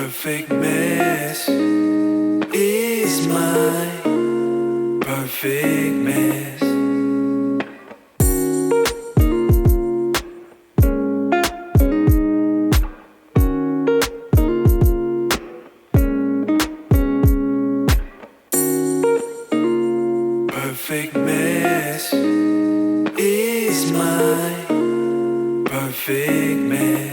perfect mess is my perfect mess. Perfect mess is my perfect mess.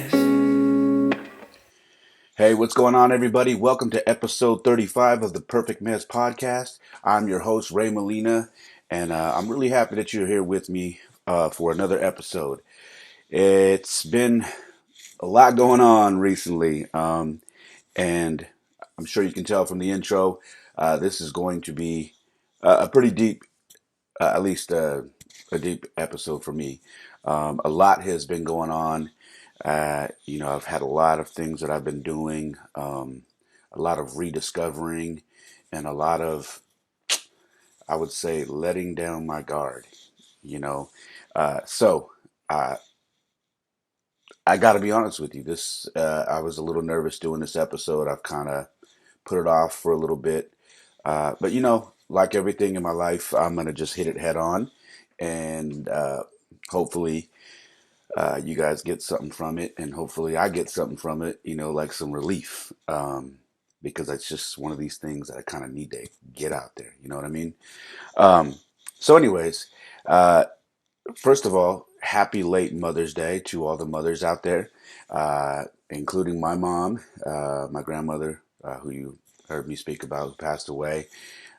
Hey, what's going on, everybody? Welcome to episode 35 of the Perfect Mess podcast. I'm your host, Ray Molina, and I'm really happy that you're here with me for another episode. It's been a lot going on recently, and I'm sure you can tell from the intro, this is going to be a pretty deep, at least a deep episode for me. A lot has been going on. I've had a lot of things that I've been doing, a lot of rediscovering, and a lot of, I would say, letting down my guard. You know, so uh, I got to be honest with you. I was a little nervous doing this episode. I've kind of put it off for a little bit, but like everything in my life, I'm gonna just hit it head on, and hopefully you guys get something from it, and hopefully I get something from it, like some relief, because it's just one of these things that I kind of need to get out there. You know what I mean? Um, so, anyways, uh, first of all, happy late Mother's Day to all the mothers out there, including my mom, my grandmother, who you heard me speak about, who passed away,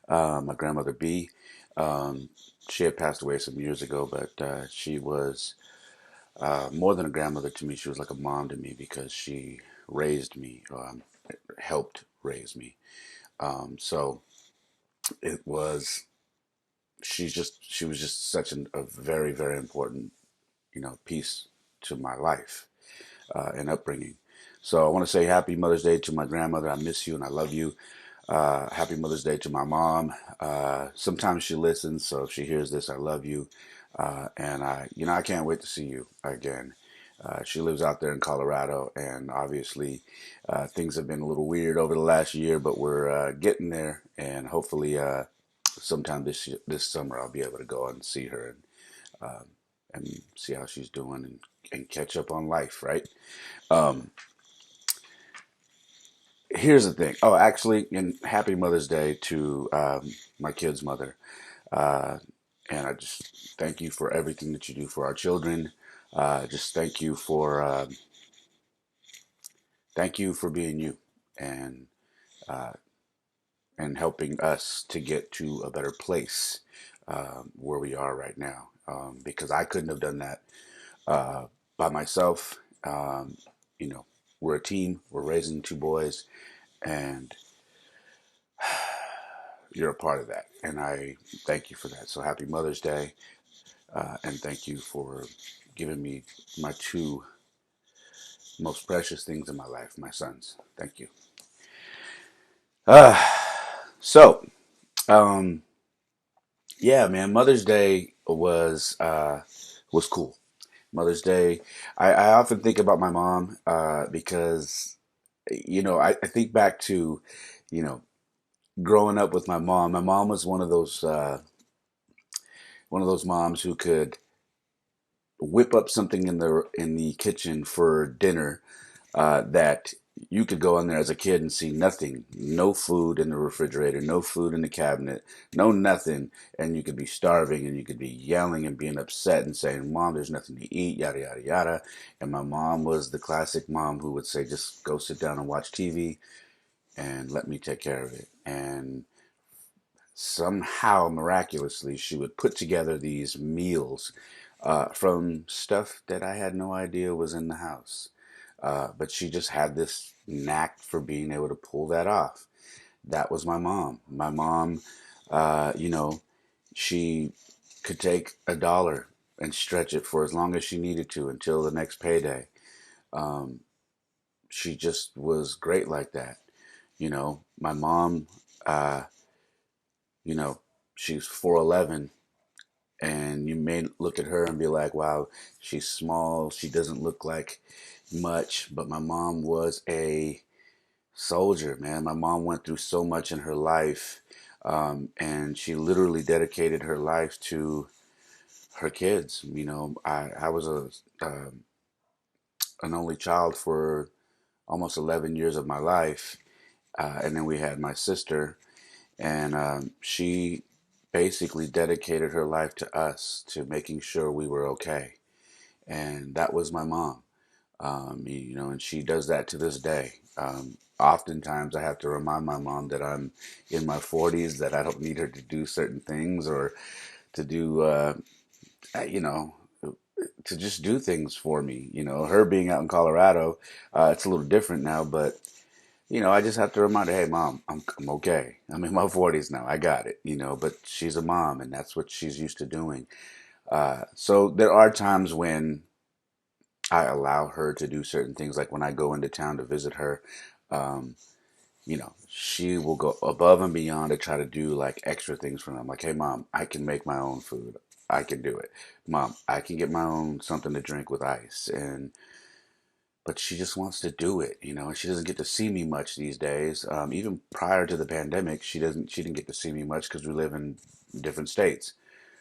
my grandmother B. Um, she had passed away some years ago, but she was more than a grandmother to me. She was like a mom to me because she raised me, helped raise me. So it was, she was just such a very, very important, piece to my life and upbringing. So I want to say happy Mother's Day to my grandmother. I miss you and I love you. Happy Mother's Day to my mom. Sometimes she listens, so if she hears this, I love you. And I can't wait to see you again. She lives out there in Colorado, and obviously things have been a little weird over the last year, but we're getting there, and hopefully sometime this summer I'll be able to go and see her and see how she's doing and catch up on life, right? Um, Here's the thing. Oh, actually, and happy Mother's Day to my kid's mother. Uh, and I just thank you for everything that you do for our children. Just thank you for being you and uh, and helping us to get to a better place where we are right now. Because I couldn't have done that uh, by myself. Um, you know, we're a team. We're raising two boys, and you're a part of that. And I thank you for that. So happy Mother's Day, and thank you for giving me my two most precious things in my life, my sons. Thank you. Uh, so, um, yeah, man, Mother's Day was cool. Mother's Day, I often think about my mom because I think back to you know growing up with my mom. My mom was one of those moms who could whip up something in the kitchen for dinner that you could go in there as a kid and see nothing, no food in the refrigerator, no food in the cabinet, no nothing, and you could be starving and you could be yelling and being upset and saying, "Mom, there's nothing to eat," yada yada yada. And my mom was the classic mom who would say, "Just go sit down and watch TV and let me take care of it." And somehow miraculously she would put together these meals from stuff that I had no idea was in the house. But she just had this knack for being able to pull that off. That was my mom. My mom, uh, you know, she could take $1 and stretch it for as long as she needed to until the next payday. Um, she just was great like that. My mom, uh, you know, she's 4'11", and you may look at her and be like, wow, she's small, she doesn't look like much, but my mom was a soldier, man. My mom went through so much in her life, and she literally dedicated her life to her kids. I was an only child for almost 11 years of my life, and then we had my sister, and she basically dedicated her life to us, to making sure we were okay. And that was my mom. And she does that to this day. Oftentimes, I have to remind my mom that I'm in my 40s, that I don't need her to do certain things, or to do, you know, to just do things for me. Her being out in Colorado, it's a little different now, but I just have to remind her, hey, mom, I'm okay. I'm in my 40s now. I got it. But she's a mom, and that's what she's used to doing. So there are times when I allow her to do certain things, like when I go into town to visit her. Um, she will go above and beyond to try to do like extra things for them. Like, hey, mom, I can make my own food. I can do it. Mom, I can get my own something to drink with ice. But she just wants to do it, and she doesn't get to see me much these days. Even prior to the pandemic, she didn't get to see me much because we live in different states.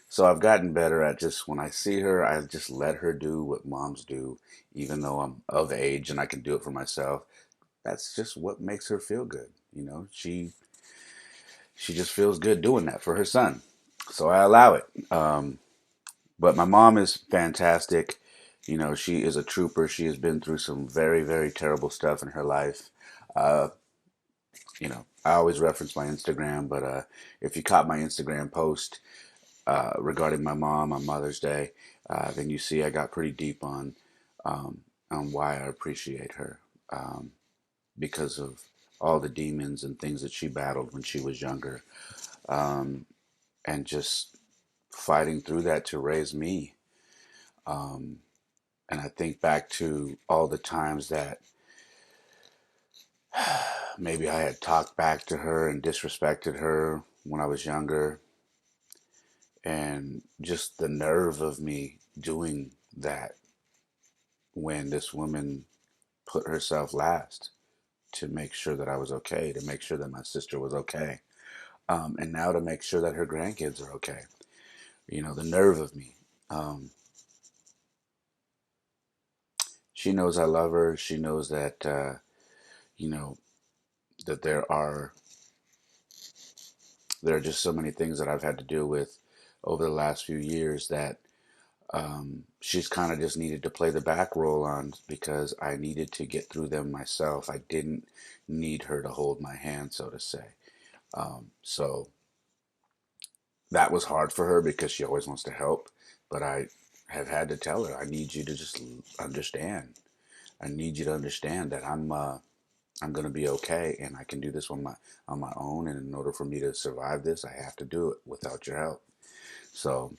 So I've gotten better at, just when I see her, I just let her do what moms do, even though I'm of age and I can do it for myself. That's just what makes her feel good. She just feels good doing that for her son. So I allow it. But my mom is fantastic. She is a trooper. She has been through some very, very terrible stuff in her life. Uh, I always reference my Instagram, but if you caught my Instagram post regarding my mom on Mother's Day, then you see I got pretty deep on why I appreciate her, because of all the demons and things that she battled when she was younger, um, and just fighting through that to raise me. Um, and I think back to all the times that maybe I had talked back to her and disrespected her when I was younger, and just the nerve of me doing that when this woman put herself last to make sure that I was okay, to make sure that my sister was okay, and now to make sure that her grandkids are okay. The nerve of me. Um, she knows I love her. She knows that, you know, that there are just so many things that I've had to deal with over the last few years that she's kind of just needed to play the back role on, because I needed to get through them myself. I didn't need her to hold my hand, so to say. So that was hard for her because she always wants to help, but I have had to tell her, I need you to just understand. I need you to understand that I'm gonna be okay, and I can do this on my own. And in order for me to survive this, I have to do it without your help. So,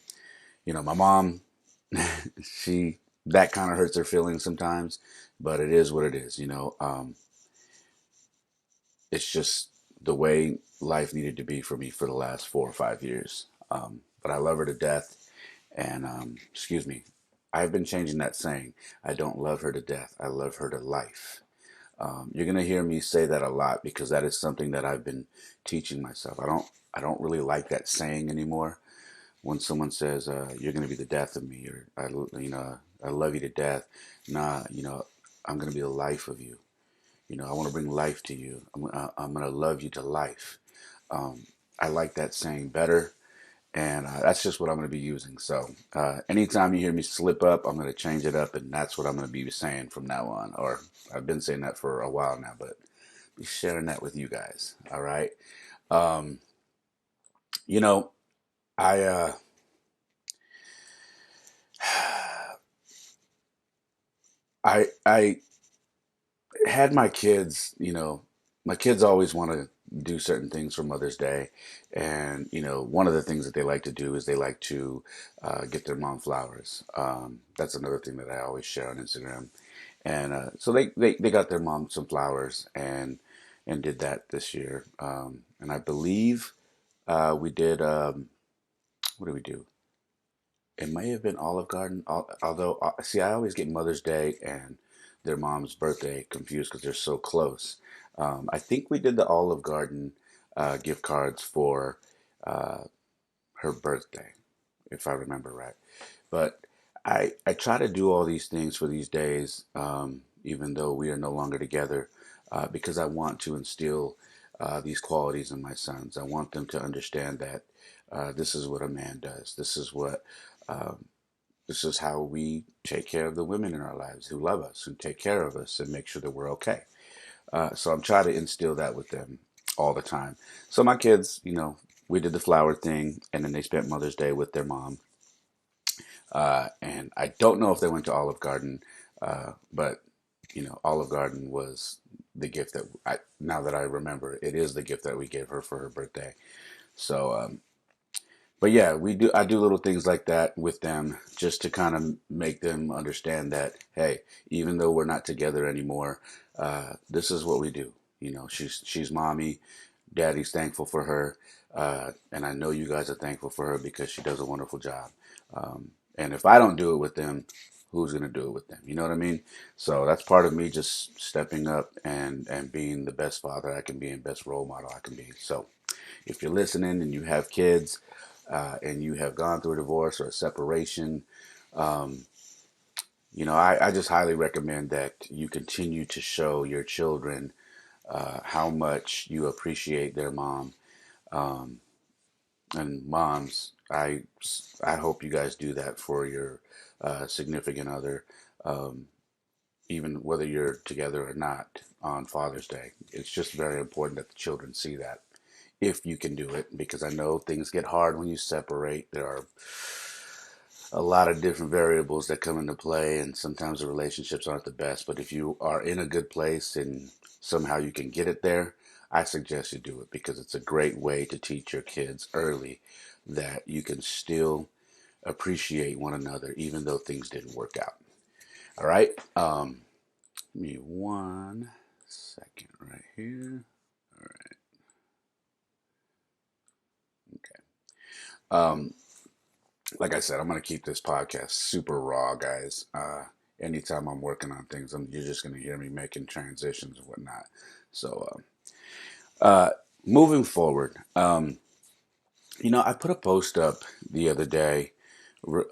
my mom, she that kind of hurts her feelings sometimes, but it is what it is. It's just the way life needed to be for me for the last 4 or 5 years. But I love her to death, and excuse me, I've been changing that saying. I don't love her to death. I love her to life. You're gonna hear me say that a lot because that is something that I've been teaching myself. I don't really like that saying anymore. When someone says, "You're gonna be the death of me," or I love you to death. Nah, I'm gonna be the life of you. I want to bring life to you. I'm gonna love you to life. I like that saying better, and that's just what I'm going to be using. So anytime you hear me slip up, I'm going to change it up, and that's what I'm going to be saying from now on. Or I've been saying that for a while now, but be sharing that with you guys. All right. Um, you know, I I had my kids. My kids always want to do certain things for Mother's Day, and one of the things that they like to do is they like to get their mom flowers. That's another thing that I always share on Instagram. And so they got their mom some flowers, and did that this year. And I believe we did, what did we do? It may have been Olive Garden. Although, see, I always get Mother's Day and their mom's birthday confused because they're so close. I think we did the Olive Garden gift cards for uh, her birthday, if I remember right. But I try to do all these things for these days, even though we are no longer together, because I want to instill these qualities in my sons. I want them to understand that this is what a man does. Um, this is how we take care of the women in our lives who love us, who take care of us, and make sure that we're okay. So I'm trying to instill that with them all the time. So my kids, we did the flower thing, and then they spent Mother's Day with their mom. And I don't know if they went to Olive Garden, but Olive Garden was the gift that now that I remember, it is the gift that we gave her for her birthday. So, but yeah, I do little things like that with them just to kind of make them understand that, hey, even though we're not together anymore, this is what we do. She's mommy, daddy's thankful for her, and I know you guys are thankful for her because she does a wonderful job. And if I don't do it with them, who's going to do it with them? You know what I mean? So that's part of me just stepping up and being the best father I can be and best role model I can be. So if you're listening and you have kids and you have gone through a divorce or a separation, um, I just highly recommend that you continue to show your children how much you appreciate their mom. Um, and moms, I hope you guys do that for your significant other, um, even whether you're together or not on Father's Day. It's just very important that the children see that if you can do it, because I know things get hard when you separate. There are a lot of different variables that come into play, and sometimes the relationships aren't the best. But if you are in a good place and somehow you can get it there, I suggest you do it because it's a great way to teach your kids early that you can still appreciate one another even though things didn't work out. All right. Give me 1 second right here. All right. Okay. Like I said, I'm going to keep this podcast super raw, guys. Anytime I'm working on things, you're just going to hear me making transitions and whatnot. So, moving forward, I put a post up the other day,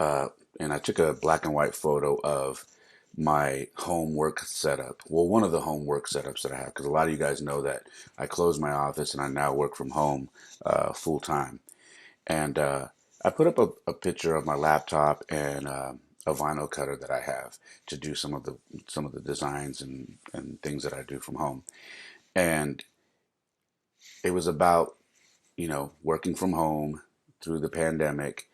uh, and I took a black and white photo of my home work setup. Well, one of the home work setups that I have, because a lot of you guys know that I closed my office and I now work from home full time. And I put up a picture of my laptop and a vinyl cutter that I have to do some of the designs and things that I do from home. And it was about working from home through the pandemic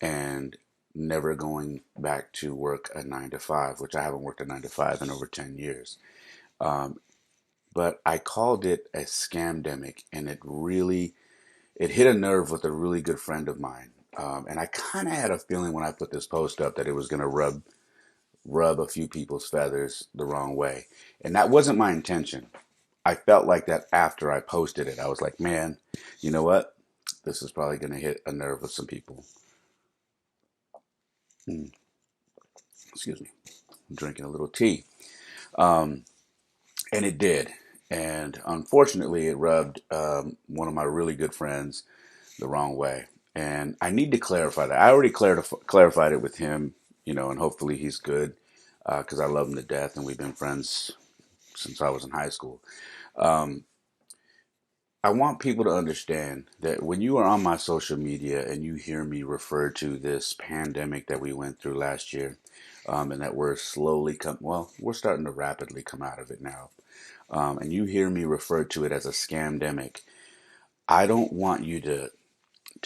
and never going back to work a 9 to 5, which I haven't worked a 9 to 5 in over 10 years. Um, but I called it a scamdemic, and it hit a nerve with a really good friend of mine. And I kind of had a feeling when I put this post up that it was going to rub a few people's feathers the wrong way. And that wasn't my intention. I felt like that after I posted it. I was like, man, you know what? This is probably going to hit a nerve with some people. Mm, excuse me. I'm drinking a little tea. Um, and it did. And unfortunately, it rubbed one of my really good friends the wrong way. And I need to clarify that. I already clarified it with him, and hopefully he's good because I love him to death and we've been friends since I was in high school. Um, I want people to understand that when you are on my social media and you hear me refer to this pandemic that we went through last year, and that we're starting to rapidly come out of it now. And you hear me refer to it as a scamdemic. I don't want you to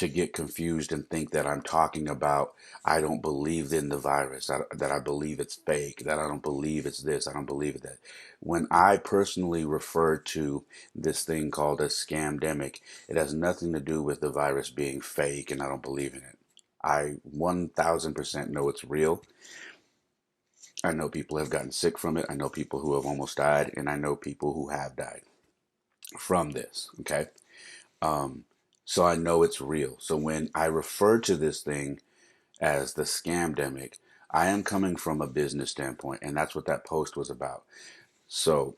get confused and think that I'm talking about I don't believe in the virus, that I believe it's fake, that I don't believe it's this, I don't believe it that. When I personally refer to this thing called a scamdemic, it has nothing to do with the virus being fake and I don't believe in it. I 1000% know it's real. I know people have gotten sick from it. I know people who have almost died, and I know people who have died from this. Okay. Um, so I know it's real. So when I refer to this thing as the scamdemic, I am coming from a business standpoint, and that's what that post was about. So,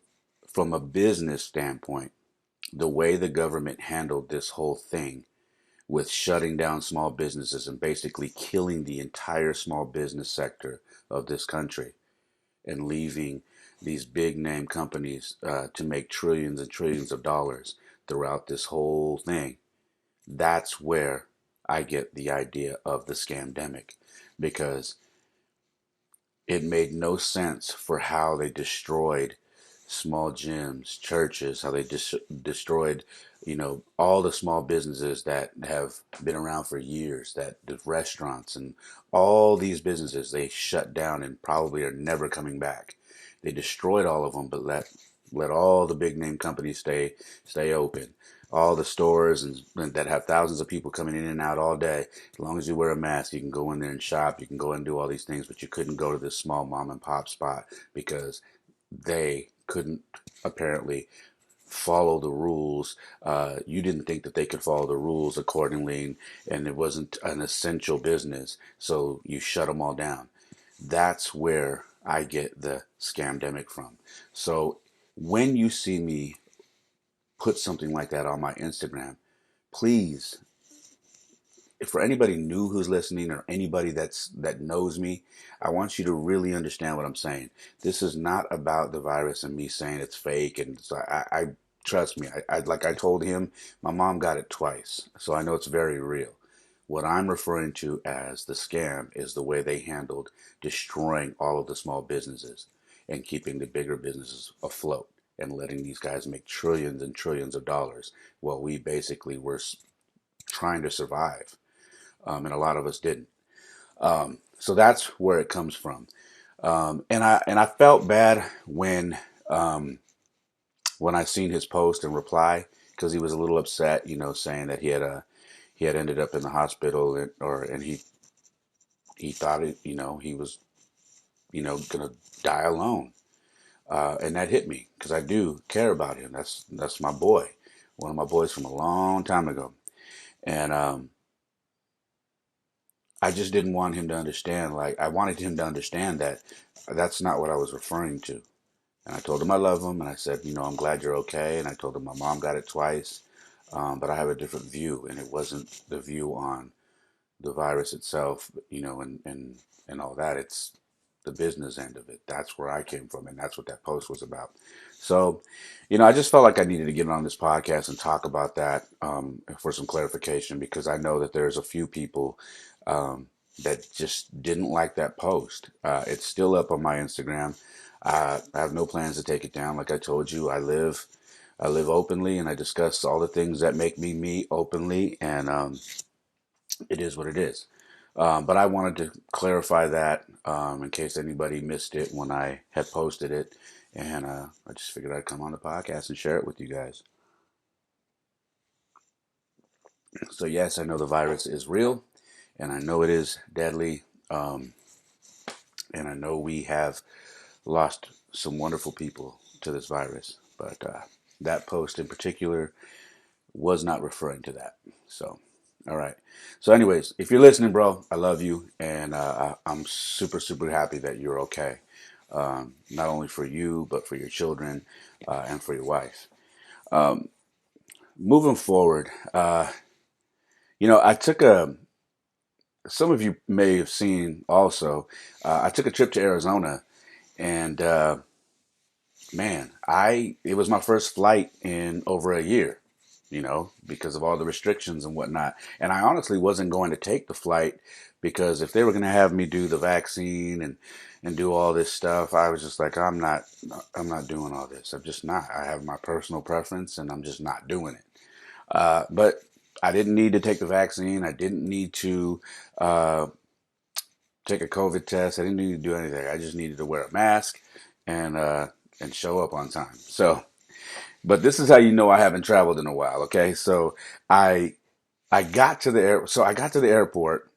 from a business standpoint, the way the government handled this whole thing with shutting down small businesses and basically killing the entire small business sector of this country and leaving these big name companies to make trillions and trillions of dollars throughout this whole thing. That's where I get the idea of the scamdemic, because it made no sense for how they destroyed small gyms, churches, how they destroyed, all the small businesses that have been around for years, that the restaurants and all these businesses they shut down and probably are never coming back. They destroyed all of them, but let all the big name companies stay open. All the stores and that have thousands of people coming in and out all day. As long as you wear a mask, you can go in there and shop. You can go and do all these things, but you couldn't go to this small mom and pop spot because they couldn't apparently follow the rules. You didn't think that they could follow the rules accordingly, and it wasn't an essential business, so you shut them all down. That's where I get the scamdemic from. So when you see me put something like that on my Instagram, please, for anybody new who's listening or anybody that knows me, I want you to really understand what I'm saying. This is not about the virus and me saying it's fake. And so I trust me. Like I told him, my mom got it twice, so I know it's very real. What I'm referring to as the scam is the way they handled destroying all of the small businesses and keeping the bigger businesses afloat and letting these guys make trillions and trillions of dollars while we basically were trying to survive, and a lot of us didn't. So that's where it comes from. And I felt bad when I seen his post and reply, because he was a little upset, saying that he had ended up in the hospital, and he thought he was gonna die alone, and that hit me because I do care about him. That's my boy, one of my boys from a long time ago, and I just didn't want him to understand. Like, I wanted him to understand that that's not what I was referring to. And I told him I love him, and I said, I'm glad you're okay. And I told him my mom got it twice, but I have a different view, and it wasn't the view on the virus itself, and all that. It's the business end of it. That's where I came from, and that's what that post was about. So, I just felt like I needed to get on this podcast and talk about that, for some clarification, because I know that there's a few people um, that just didn't like that post. It's still up on my Instagram. I have no plans to take it down. Like I told you, I live openly, and I discuss all the things that make me me openly, and it is what it is. But I wanted to clarify that, in case anybody missed it when I had posted it. And I just figured I'd come on the podcast and share it with you guys. So, yes, I know the virus is real, and I know it is deadly. And I know we have lost some wonderful people to this virus. But that post in particular was not referring to that. So, all right. So, anyways, if you're listening, bro, I love you, and I'm super, super happy that you're okay. Not only for you, but for your children, and for your wife. Moving forward, I took a. Some of you may have seen also. I took a trip to Arizona, and man, I it was my first flight in over a year, because of all the restrictions and whatnot. And I honestly wasn't going to take the flight, because if they were going to have me do the vaccine and do all this stuff, I was just like, I'm not doing all this. I'm just not. I have my personal preference, and I'm just not doing it. But I didn't need to take the vaccine. I didn't need to uh, take a COVID test. I didn't need to do anything. I just needed to wear a mask and and show up on time. So, but this is how you know I haven't traveled in a while. Okay, so I I got to the I got to the airport,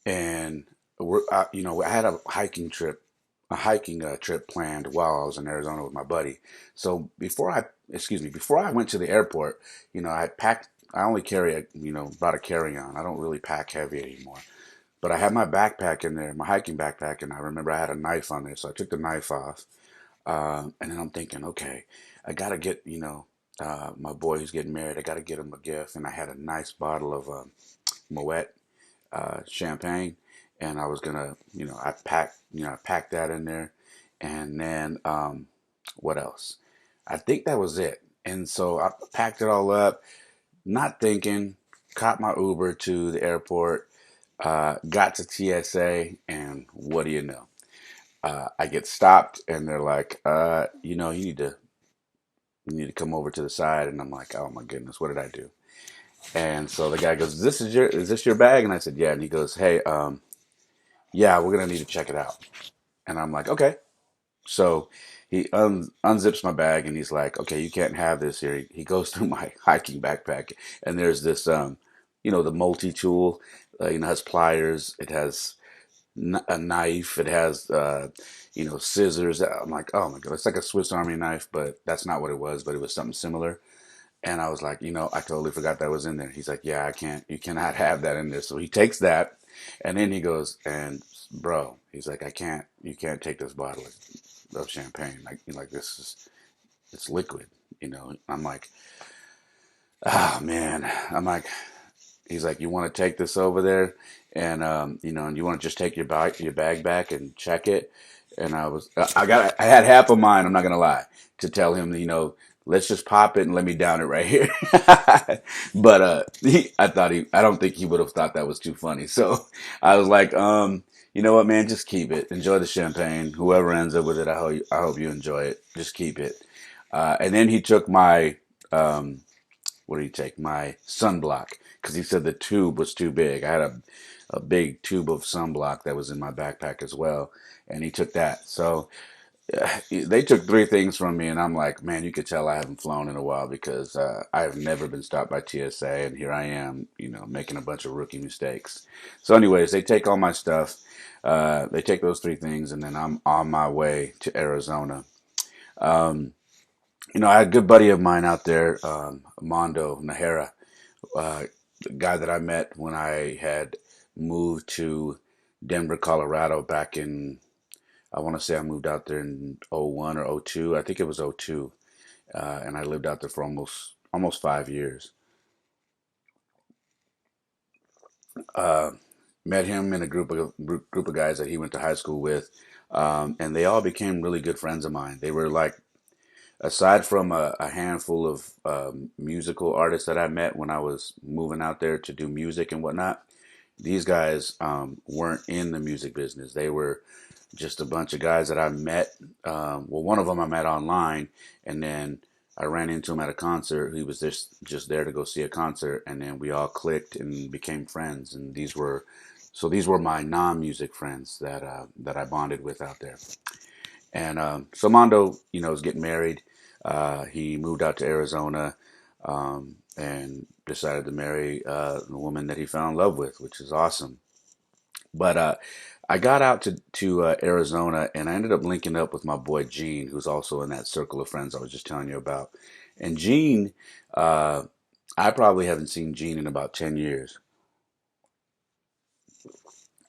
and I had a hiking trip planned while I was in Arizona with my buddy. So before I went to the airport, I packed. I only carry brought a carry on. I don't really pack heavy anymore. But I had my backpack in there, my hiking backpack, and I remember I had a knife on there, so I took the knife off. And then I'm thinking, okay, I gotta get, my boy who's getting married, I gotta get him a gift. And I had a nice bottle of Moet champagne, and I was gonna, I packed that in there, and then what else? I think that was it. And so I packed it all up, not thinking, caught my Uber to the airport, got to TSA, and what do you know? I get stopped, and they're like, you need to come over to the side, and I'm like, oh my goodness, what did I do? And so the guy goes, is this your bag? And I said, yeah. And he goes, hey, yeah, we're gonna need to check it out. And I'm like, okay. So he unzips my bag, and he's like, okay, you can't have this here. He goes through my hiking backpack, and there's this, the multi-tool, has pliers. It has a knife. It has, scissors. I'm like, oh my God, it's like a Swiss Army knife, but that's not what it was, but it was something similar. And I was like, I totally forgot that was in there. He's like, yeah, you cannot have that in there. So he takes that, and then he goes, and bro, he's like, you can't take this bottle of champagne. Like this it's liquid, I'm like, ah, man. I'm like, he's like, you want to take this over there, and and you want to just take your bag back and check it. And I had half of mine. I'm not gonna lie, to tell him, let's just pop it and let me down it right here. But I don't think he would have thought that was too funny. So I was like, you know what, man, just keep it. Enjoy the champagne. Whoever ends up with it, I hope you enjoy it. Just keep it. And then he took my what did he take? My sunblock, because he said the tube was too big. I had a big tube of sunblock that was in my backpack as well, and he took that. So they took three things from me, and I'm like, man, you could tell I haven't flown in a while, because I have never been stopped by TSA, and here I am, making a bunch of rookie mistakes. So, anyways, they take all my stuff. They take those three things, and then I'm on my way to Arizona. Um, I had a good buddy of mine out there, Mondo Nahara, the guy that I met when I had moved to Denver, Colorado back in, I want to say I moved out there in '01 or '02. I think it was '02. And I lived out there for almost 5 years. Uh, Met him in a group of guys that he went to high school with, and they all became really good friends of mine. They were like, aside from a handful of musical artists that I met when I was moving out there to do music and whatnot, these guys weren't in the music business. They were just a bunch of guys that I met. Well, one of them I met online, and then I ran into him at a concert. He was just there to go see a concert, and then we all clicked and became friends. And these were my non-music friends that I bonded with out there. And so Mondo, is getting married. He moved out to Arizona, and decided to marry the woman that he fell in love with, which is awesome. But I got out to Arizona, and I ended up linking up with my boy Gene, who's also in that circle of friends I was just telling you about. And Gene, uh, I probably haven't seen Gene in about 10 years.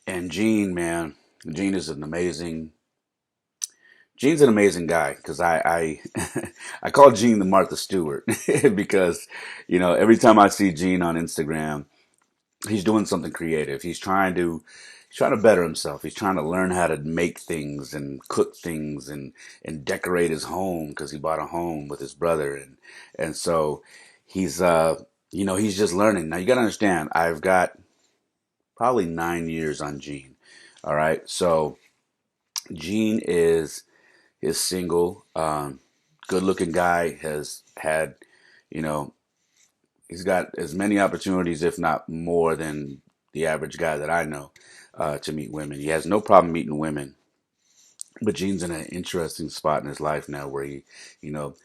And Gene, man, Gene is an amazing. Gene's an amazing guy, because I call Gene the Martha Stewart because every time I see Gene on Instagram, he's doing something creative. He's trying to better himself. He's trying to learn how to make things and cook things and decorate his home, because he bought a home with his brother, and so he's he's just learning. Now you got to understand, I've got probably 9 years on Gene. All right, so Gene is single, good looking guy, has had, you know he's got as many opportunities, if not more, than the average guy that I know, to meet women. He has no problem meeting women, but Gene's in an interesting spot in his life now where you know,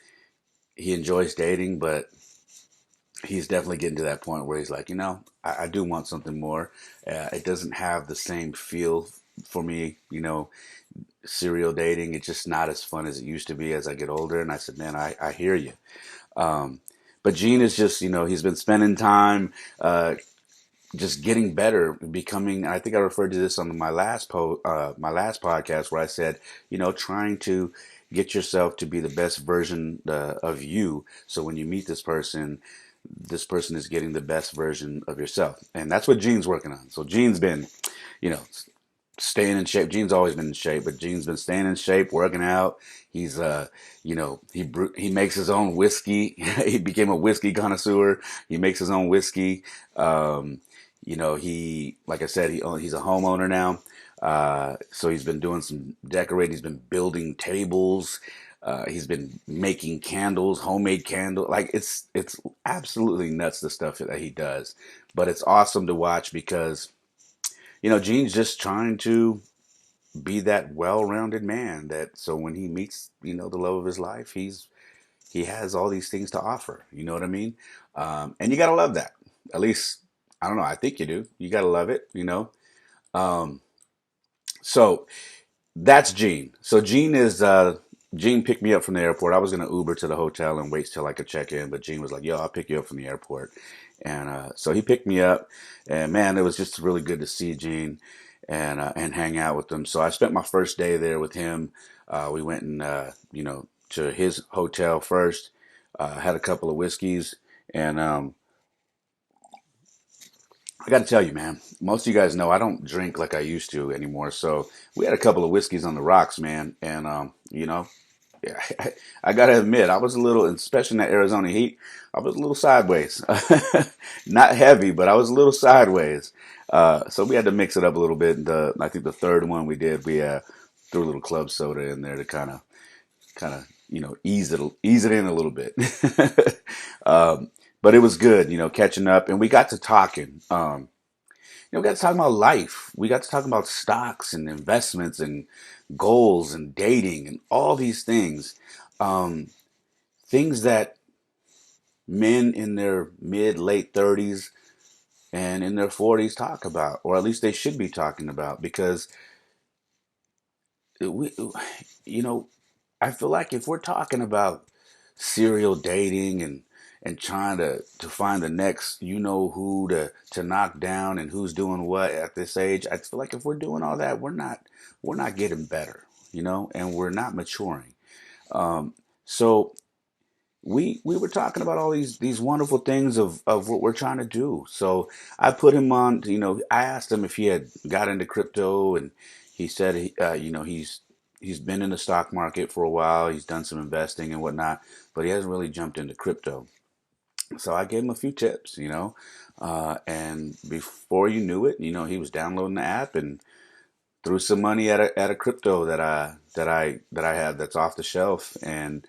he enjoys dating, but he's definitely getting to that point where he's like, I do want something more. It doesn't have the same feel for me, serial dating. It's just not as fun as it used to be as I get older. And I said, man, I hear you. Um, but Gene is just, he's been spending time, just getting better, becoming. I think I referred to this on my last podcast where I said, trying to get yourself to be the best version of you. So when you meet this person is getting the best version of yourself, and that's what Gene's working on. So Gene's been, you know, staying in shape. Gene's always been in shape, but Gene's been staying in shape, working out. He's he makes his own whiskey. He became a whiskey connoisseur. He makes his own whiskey. Um, he, like I said, he's a homeowner now. So he's been doing some decorating. He's been building tables. He's been making candles, homemade candle. Like it's absolutely nuts the stuff that he does. But it's awesome to watch because Gene's just trying to be that well-rounded man that so when he meets, the love of his life, he has all these things to offer. You know what I mean? And you gotta love that. At least I don't know. I think you do. You gotta love it. Um, so that's Gene. So Gene picked me up from the airport. I was gonna Uber to the hotel and wait till I could check in, but Gene was like, "Yo, I'll pick you up from the airport." And so he picked me up, and man, it was just really good to see Gene and hang out with him. So I spent my first day there with him. We went and to his hotel first. Had a couple of whiskeys, and I got to tell you, man, most of you guys know I don't drink like I used to anymore. So we had a couple of whiskeys on the rocks, man. And, yeah, I got to admit, I was a little, especially in that Arizona heat, I was a little sideways. Not heavy, but I was a little sideways. So we had to mix it up a little bit. I think the third one we did, we threw a little club soda in there to kind of ease it in a little bit. But it was good, catching up, and we got to talking. We got to talk about life. We got to talk about stocks and investments and goals and dating and all these things. Um, Things that men in their mid, late 30s and in their 40s talk about, or at least they should be talking about, because we, you know, I feel like if we're talking about serial dating and trying to find the next who to knock down and who's doing what at this age, I feel like if we're doing all that, we're not getting better, and we're not maturing. So we were talking about all these wonderful things of what we're trying to do. So I put him on, I asked him if he had got into crypto, and he said he's been in the stock market for a while. He's done some investing and whatnot, but he hasn't really jumped into crypto. So I gave him a few tips, and before you knew it, he was downloading the app and threw some money at a crypto that I have that's off the shelf, and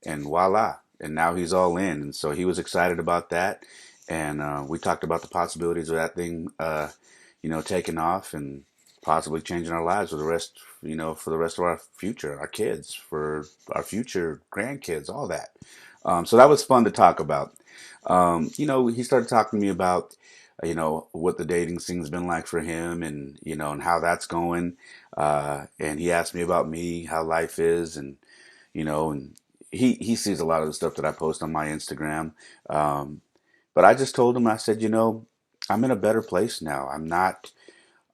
voila, and now he's all in, and so he was excited about that, and we talked about the possibilities of that thing taking off and possibly changing our lives for the rest of our future, our kids, for our future grandkids, all that. So that was fun to talk about. He started talking to me about what the dating scene's been like for him, and how that's going, and he asked me about me, how life is, and he sees a lot of the stuff that I post on my Instagram. Um, but I just told him, I said, I'm in a better place now. I'm not,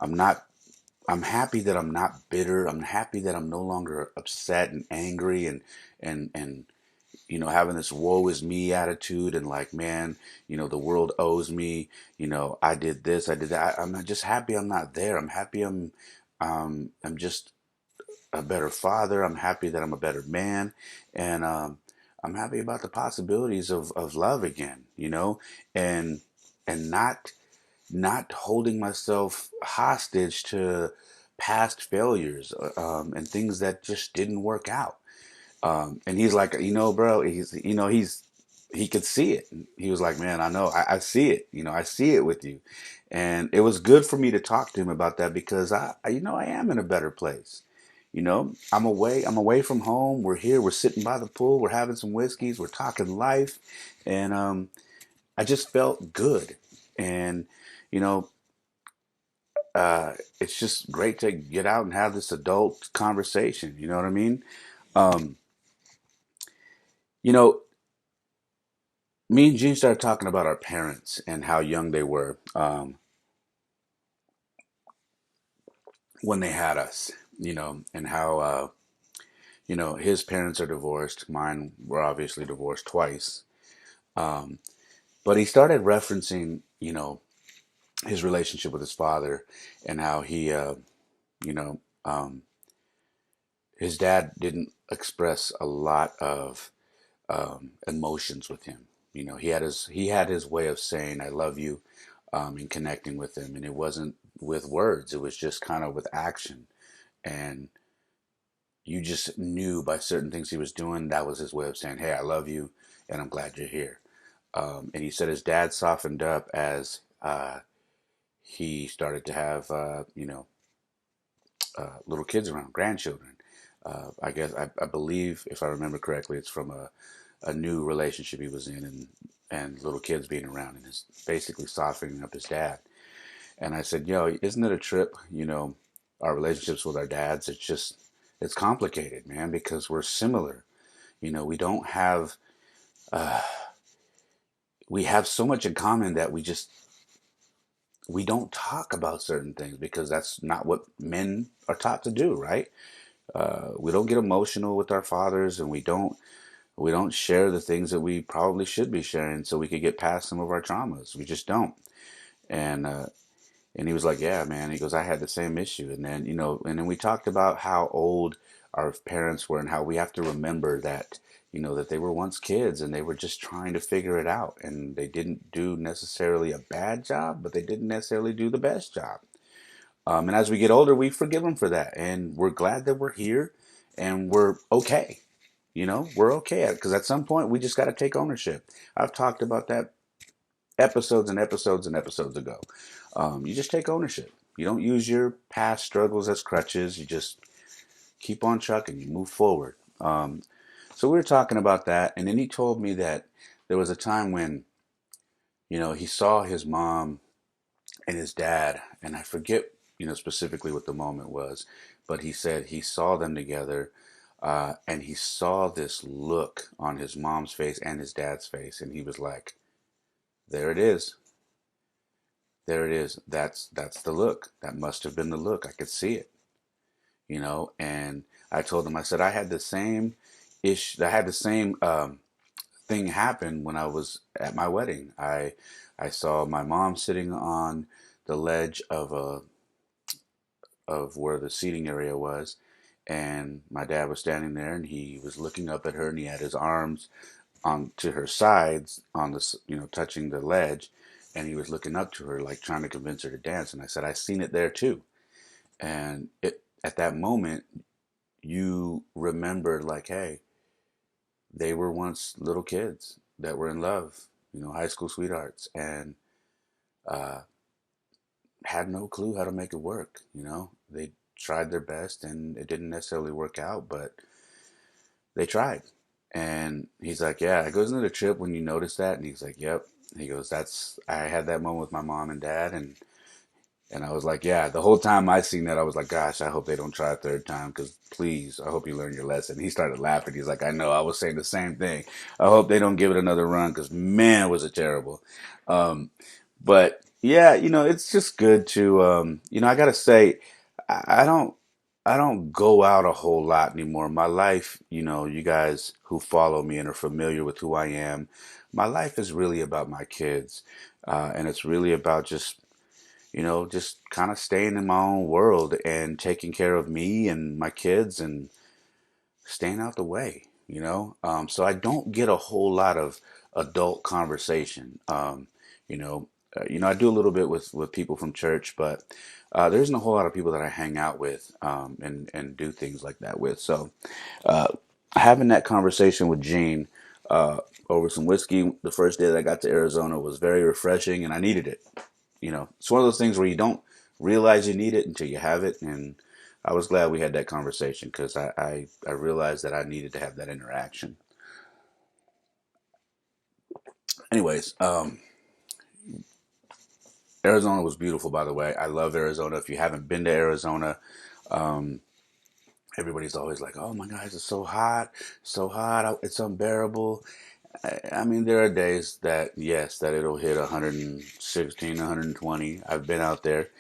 I'm happy that I'm not bitter. I'm happy that I'm no longer upset and angry and having this woe is me attitude and like, man, the world owes me, I did this, I did that. I'm not just happy I'm not there. I'm happy I'm just a better father. I'm happy that I'm a better man, and I'm happy about the possibilities of love again. And not holding myself hostage to past failures and things that just didn't work out. And he's like, bro, he could see it. He was like, man, I know, I see it. I see it with you. And it was good for me to talk to him about that because I am in a better place. I'm away from home. We're here. We're sitting by the pool. We're having some whiskeys. We're talking life, and I just felt good. And you know, it's just great to get out and have this adult conversation. You know what I mean? Um, you know, me and Gene started talking about our parents and how young they were when they had us, and how his parents are divorced. Mine were obviously divorced twice. Um, but he started referencing, his relationship with his father and how you know, um, his dad didn't express a lot of emotions with him. He had his way of saying "I love you" and connecting with him, and it wasn't with words. It was just kind of with action, and you just knew by certain things he was doing that was his way of saying, "Hey, I love you, and I'm glad you're here." And he said his dad softened up as he started to have, little kids around, grandchildren. I guess I believe, if I remember correctly, it's from a new relationship he was in, and little kids being around, and is basically softening up his dad. And I said, "Yo, isn't it a trip? Our relationships with our dads. It's complicated, man, because we're similar. We don't have uh, we have so much in common that we don't talk about certain things because that's not what men are taught to do, right? We don't get emotional with our fathers, and we don't share the things that we probably should be sharing so we could get past some of our traumas. We just don't." And and he was like, "Yeah, man." He goes, "I had the same issue." And then and then we talked about how old our parents were and how we have to remember that that they were once kids and they were just trying to figure it out, and they didn't do necessarily a bad job, but they didn't necessarily do the best job. And as we get older, we forgive them for that, and we're glad that we're here, and we're okay. We're okay because at some point we just got to take ownership. I've talked about that episodes and episodes and episodes ago. You just take ownership. You don't use your past struggles as crutches. You just keep on trucking. You move forward. So we were talking about that, and then he told me that there was a time when he saw his mom and his dad, and I forget specifically what the moment was, but he said he saw them together, and he saw this look on his mom's face and his dad's face, and he was like, "There it is. There it is. That's the look. That must have been the look. I could see it." And I told him, I said, I had the same I had the same thing happen when I was at my wedding. I saw my mom sitting on the ledge of where the seating area was, and my dad was standing there, and he was looking up at her, and he had his arms on to her sides on the touching the ledge, and he was looking up to her like trying to convince her to dance. And I said, I seen it there too. And at that moment you remembered, like, hey, they were once little kids that were in love, high school sweethearts, and uh, had no clue how to make it work. They tried their best and it didn't necessarily work out, but they tried. And he's like, "Yeah." It goes into the trip when you notice that, and he's like, "Yep." He goes, "That's I had that moment with my mom and dad," and I was like, "Yeah." The whole time I seen that, I was like, "Gosh, I hope they don't try a third time, because please, I hope you learn your lesson." He started laughing. He's like, "I know. I was saying the same thing. I hope they don't give it another run, because man, was it terrible." Um, but yeah, it's just good to, I gotta say, I don't, I don't go out a whole lot anymore. My life, you guys who follow me and are familiar with who I am, my life is really about my kids, and it's really about just kind of staying in my own world and taking care of me and my kids and staying out the way. So I don't get a whole lot of adult conversation. I do a little bit with people from church, but there isn't a whole lot of people that I hang out with, and do things like that with. So uh, having that conversation with Gene over some whiskey the first day that I got to Arizona was very refreshing, and I needed it. It's one of those things where you don't realize you need it until you have it. And I was glad we had that conversation, because I realized that I needed to have that interaction. Anyways, Arizona was beautiful, by the way. I love Arizona. If you haven't been to Arizona, um, everybody's always like, "Oh my God, it's so hot, it's unbearable." I mean, there are days that, yes, that it'll hit 116, 120. I've been out there,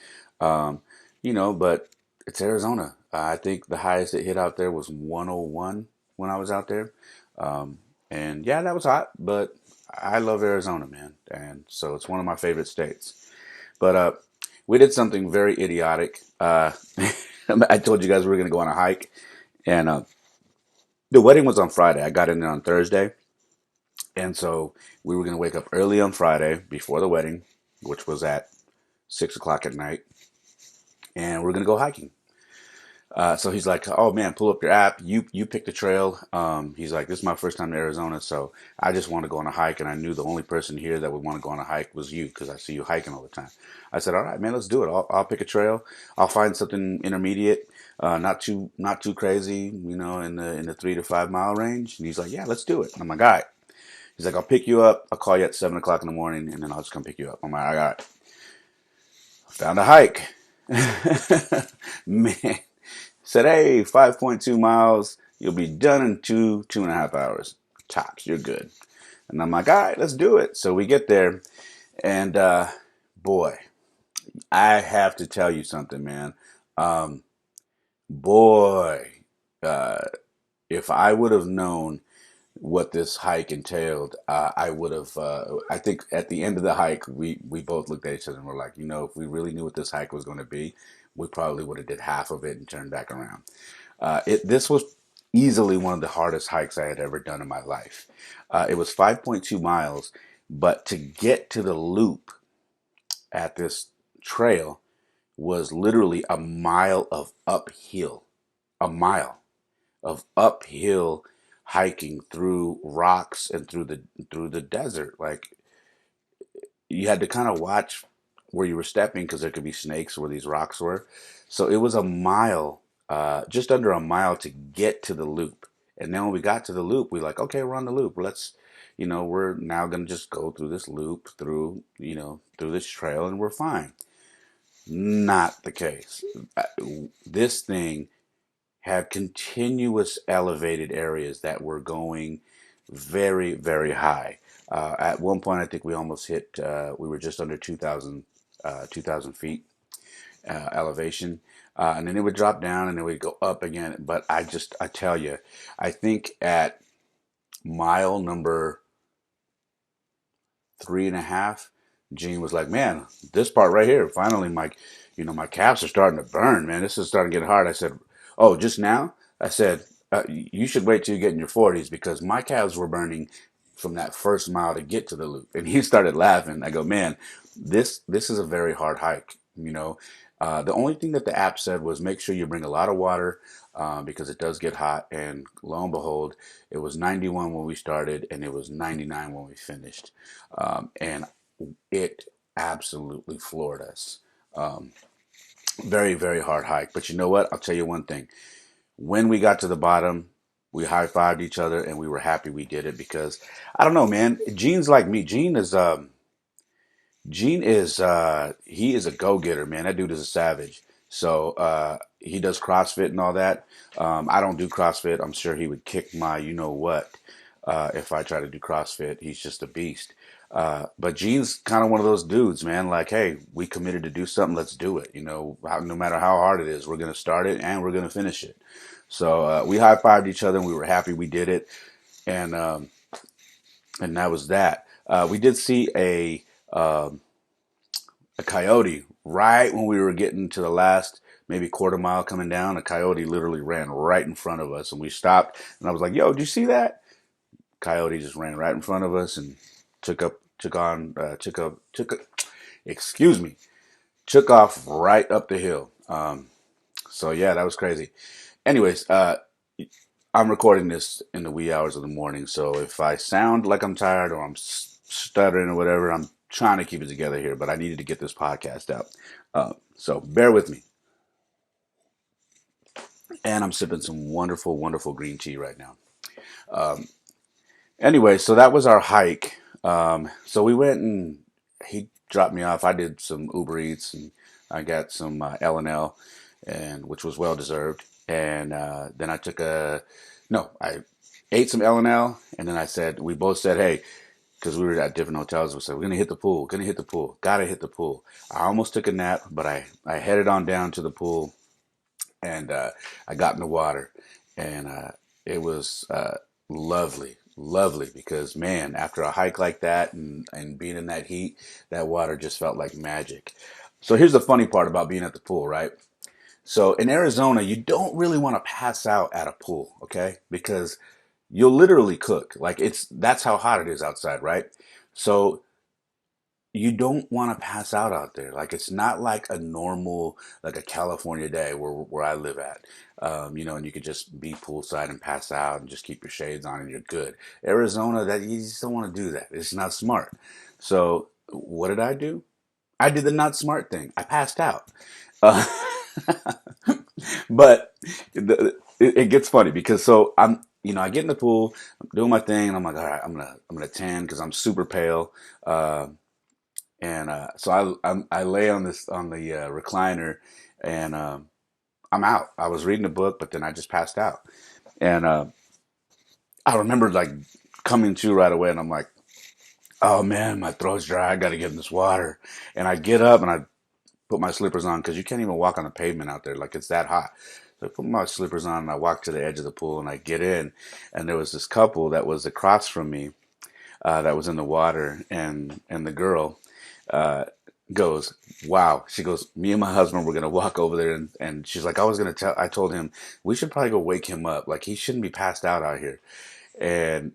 um, but it's Arizona. I think the highest it hit out there was 101 when I was out there. Um, and yeah, that was hot, but I love Arizona, man. And so it's one of my favorite states. But we did something very idiotic. I told you guys we were going to go on a hike, and the wedding was on Friday. I got in there on Thursday. And so we were going to wake up early on Friday before the wedding, which was at 6 o'clock at night, and we're going to go hiking. So he's like, "Oh man, pull up your app. You pick the trail." He's like, "This is my first time to Arizona, so I just want to go on a hike." And I knew the only person here that would want to go on a hike was you because I see you hiking all the time. I said, "All right, man, let's do it. I'll pick a trail. I'll find something intermediate, not too crazy, in the 3 to 5 mile range." And he's like, "Yeah, let's do it." And I'm like, "All right." He's like, "I'll pick you up. I'll call you at 7 o'clock in the morning, and then I'll just come pick you up." I'm like, "I got it." Found a hike. Man, said, "Hey, 5.2 miles. You'll be done in 2.5 hours. Tops. You're good." And I'm like, "All right, let's do it." So we get there, and boy, I have to tell you something, man. Um, boy, uh, if I would have known what this hike entailed, I would have. I think at the end of the hike, we both looked at each other and were like, if we really knew what this hike was going to be, we probably would have did half of it and turned back around. This was easily one of the hardest hikes I had ever done in my life. It was 5.2 miles, but to get to the loop at this trail was literally a mile of uphill. A mile of uphill hiking through rocks and through the desert. Like you had to kind of watch where you were stepping because there could be snakes where these rocks were. So it was a mile, just under a mile to get to the loop. And then when we got to the loop, we were like, okay, we're on the loop. We're now going to just go through this loop, through this trail, and we're fine. Not the case. This thing had continuous elevated areas that were going very, very high. At one point, I think we almost hit, we were just under 2,000 feet elevation. And then it would drop down and then we'd go up again. But I tell you, I think at mile number 3.5, Gene was like, "Man, this part right here, finally, my calves are starting to burn, man. This is starting to get hard." I said, "Oh, just now?" I said, "You should wait till you get in your 40s because my calves were burning from that first mile to get to the loop." And he started laughing. I go, "Man, this is a very hard hike, The only thing that the app said was make sure you bring a lot of water because it does get hot. And lo and behold, it was 91 when we started and it was 99 when we finished. And it absolutely floored us. Um, Very, very hard hike. But you know what? I'll tell you one thing. When we got to the bottom, we high fived each other and we were happy we did it because I don't know, man. Gene's like me. Gene is he is a go getter, man. That dude is a savage. So he does CrossFit and all that. I don't do CrossFit. I'm sure he would kick my you know what if I try to do CrossFit. He's just a beast. But Gene's kind of one of those dudes, man. Like, hey, we committed to do something. Let's do it. No matter how hard it is, we're gonna start it and we're gonna finish it. So we high fived each other and we were happy we did it. And that was that. We did see um, a coyote right when we were getting to the last maybe quarter mile coming down. A coyote literally ran right in front of us, and we stopped. And I was like, "Yo, did you see that?" Coyote just ran right in front of us and excuse me, took off right up the hill. So yeah, that was crazy. Anyways, I'm recording this in the wee hours of the morning, so if I sound like I'm tired or I'm stuttering or whatever, I'm trying to keep it together here, but I needed to get this podcast out. So bear with me. And I'm sipping some wonderful, wonderful green tea right now. Um, anyway, so that was our hike. So we went and he dropped me off. I did some Uber Eats and I got some L&L, and which was well deserved. And then I took a no, I ate some L&L, and then we both said, hey, because we were at different hotels, we said, we're going to hit the pool, going to hit the pool, got to hit the pool. I almost took a nap, but I headed on down to the pool, and I got in the water, and it was lovely, lovely, because man, after a hike like that and being in that heat, that water just felt like magic. So here's the funny part about being at the pool, right? So in Arizona, you don't really want to pass out at a pool, okay? Because you'll literally cook. Like that's how hot it is outside, right? So you don't want to pass out there. Like it's not like a normal, like a California day where I live at. And you could just be poolside and pass out and just keep your shades on and you're good. Arizona, that you just don't want to do that. It's not smart. So what did I do? I did the not smart thing. I passed out. Uh, but it gets funny because I get in the pool, I'm doing my thing, and I'm like, all right, I'm gonna tan because I'm super pale. Uh, and so I lay on the recliner, and I'm out. I was reading a book, but then I just passed out, and I remember like coming to right away, and I'm like, oh man, my throat's dry. I got to get in this water, and I get up and I put my slippers on because you can't even walk on the pavement out there, like it's that hot. So I put my slippers on and I walk to the edge of the pool and I get in, and there was this couple that was across from me that was in the water, and the girl uh, goes, "Wow." She goes, "Me and my husband were gonna walk over there," and she's like, I told him we should probably go wake him up. Like he shouldn't be passed out here." And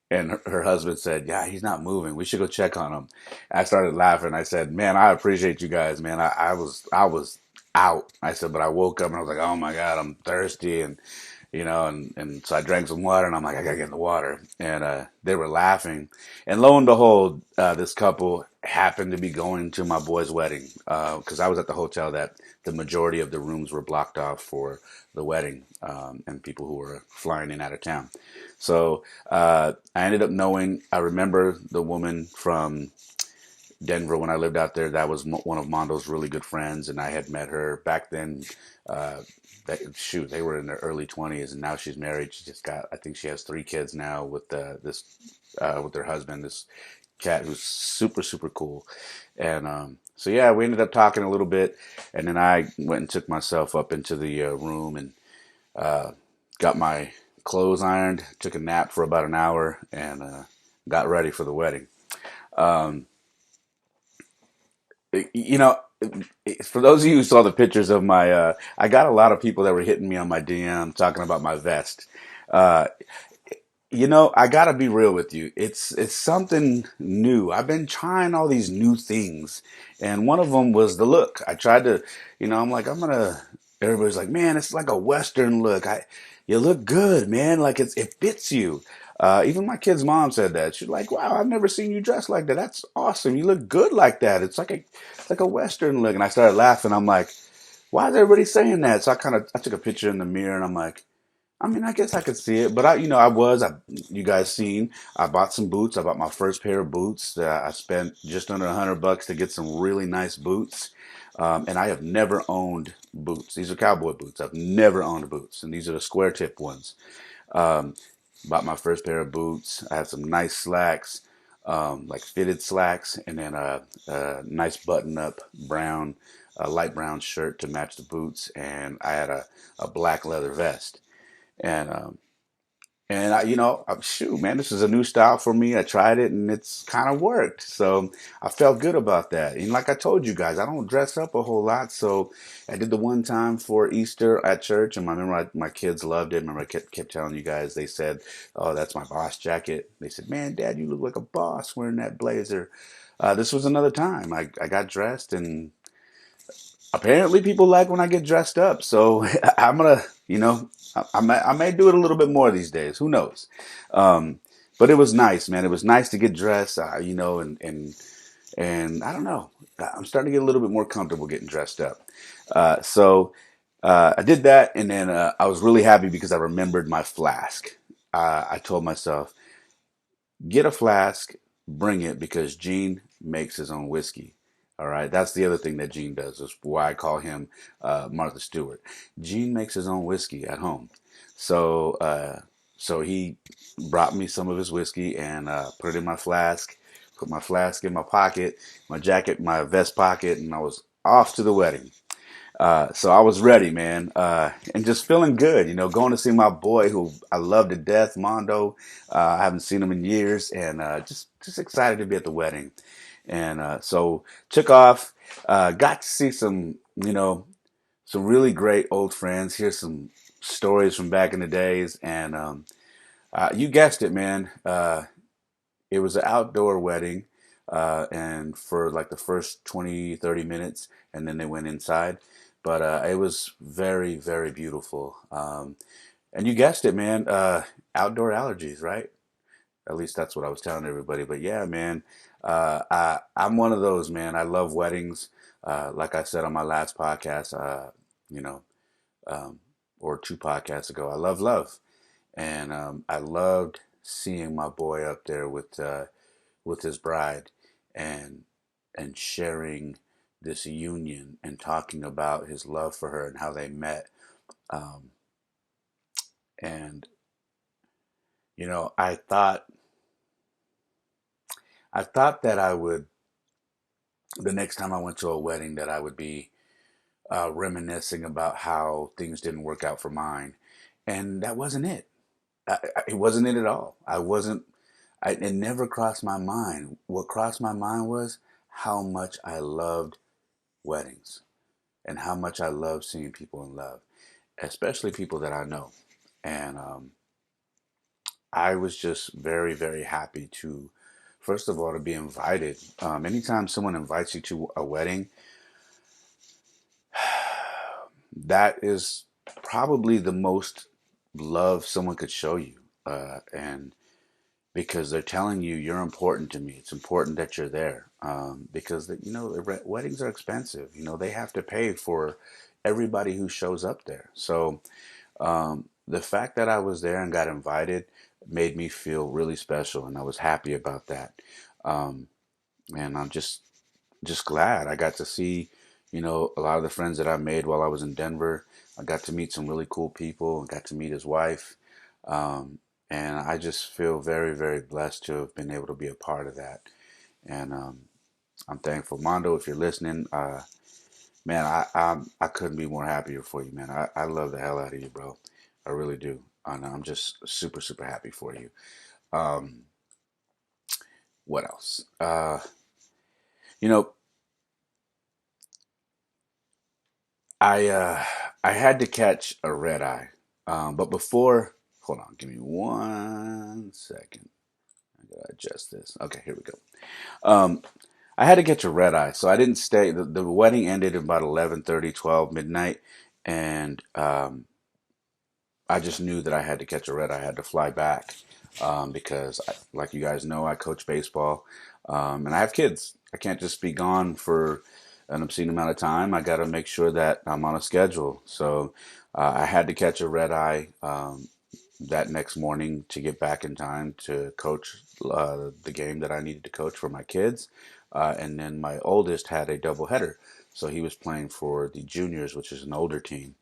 her husband said, "Yeah, he's not moving. We should go check on him." I started laughing. I said, "Man, I appreciate you guys, man. I was out." I said, but I woke up and I was like, "Oh my God, I'm thirsty," and so I drank some water and I'm like, I gotta get in the water. And they were laughing. And lo and behold, this couple happened to be going to my boy's wedding because I was at the hotel that the majority of the rooms were blocked off for the wedding and people who were flying in out of town. So I ended up knowing, I remember the woman from Denver when I lived out there. That was one of Mondo's really good friends, and I had met her back then. Uh, they were in their early 20s, and now she's married. I think she has 3 kids now with with her husband, this cat who's super super cool. And so yeah, we ended up talking a little bit, and then I went and took myself up into the room and uh, got my clothes ironed, took a nap for about an hour, and got ready for the wedding. Um, you know, for those of you who saw the pictures of I got a lot of people that were hitting me on my DM talking about my vest. Uh, I gotta be real with you. It's something new. I've been trying all these new things, and one of them was the look. I tried to, I'm like, I'm gonna. Everybody's like, man, it's like a Western look. You look good, man. Like it fits you. Even my kid's mom said that. She's like, wow, I've never seen you dressed like that. That's awesome. You look good like that. It's like a Western look. And I started laughing. I'm like, why is everybody saying that? So I took a picture in the mirror, and I'm like, I mean, I guess I could see it, but you guys seen, I bought some boots. I bought my first pair of boots. I spent just under $100 to get some really nice boots. And I have never owned boots. These are cowboy boots. I've never owned boots. And these are the square tip ones. Um, Bought my first pair of boots. I had some nice slacks, like fitted slacks, and then a nice button up light brown shirt to match the boots. And I had a black leather vest. And shoot, man, this is a new style for me. I tried it and it's kind of worked. So I felt good about that. And like I told you guys, I don't dress up a whole lot. So I did the one time for Easter at church, and I remember my kids loved it. Remember, I kept telling you guys, they said, "Oh, that's my boss jacket." They said, "Man, Dad, you look like a boss wearing that blazer." This was another time. I got dressed, and apparently people like when I get dressed up. So I'm gonna, I may do it a little bit more these days. Who knows? Um, but it was nice, man. It was nice to get dressed, and I don't know. I'm starting to get a little bit more comfortable getting dressed up. So I did that, and then I was really happy because I remembered my flask. I told myself, get a flask, bring it because Gene makes his own whiskey. All right, that's the other thing that Gene does. Is why I call him Martha Stewart. Gene makes his own whiskey at home. So So he brought me some of his whiskey and put it in my flask, put my flask in my pocket, my jacket, my vest pocket, and I was off to the wedding. So I was ready, man, and just feeling good, going to see my boy who I love to death, Mondo. I haven't seen him in years, and just excited to be at the wedding. And so took off, got to see some really great old friends, hear some stories from back in the days, and you guessed it, man. It was an outdoor wedding, and for like the first 20, 30 minutes, and then they went inside. But it was very, very beautiful. And you guessed it, man. Outdoor allergies, right? At least that's what I was telling everybody. But yeah, man, I'm one of those, man. I love weddings. Like I said on my last podcast, you know, um, or two podcasts ago, I love love. And I loved seeing my boy up there with his bride, and sharing this union and talking about his love for her and how they met. Um, and I thought that I would, the next time I went to a wedding, that I would be reminiscing about how things didn't work out for mine, and that wasn't it. It wasn't it at all. I wasn't. It never crossed my mind. What crossed my mind was how much I loved weddings and how much I love seeing people in love, especially people that I know. And I was just very, very happy to, first of all, to be invited. Anytime someone invites you to a wedding, that is probably the most love someone could show you. And because they're telling you you're important to me. It's important that you're there, because weddings are expensive. They have to pay for everybody who shows up there. So the fact that I was there and got invited made me feel really special, and I was happy about that. Um, and I'm just glad I got to see, a lot of the friends that I made while I was in Denver. I got to meet some really cool people and got to meet his wife. Um, and I just feel very, very blessed to have been able to be a part of that. And I'm thankful. Mondo, if you're listening, man, I couldn't be more happier for you, man. I love the hell out of you, bro. I really do. And I'm just super, super happy for you. Um, what else? You know, I had to catch a red eye. But before, hold on, give me 1 second. I gotta adjust this. Okay, here we go. Um, I had to catch a red eye, so I didn't stay. The wedding ended at about 11:30, 12 midnight, and I just knew that I had to catch a red eye. I had to fly back, because, like you guys know, I coach baseball, and I have kids. I can't just be gone for an obscene amount of time. I got to make sure that I'm on a schedule. So I had to catch a red eye that next morning to get back in time to coach the game that I needed to coach for my kids. And then my oldest had a doubleheader. So he was playing for the juniors, which is an older team,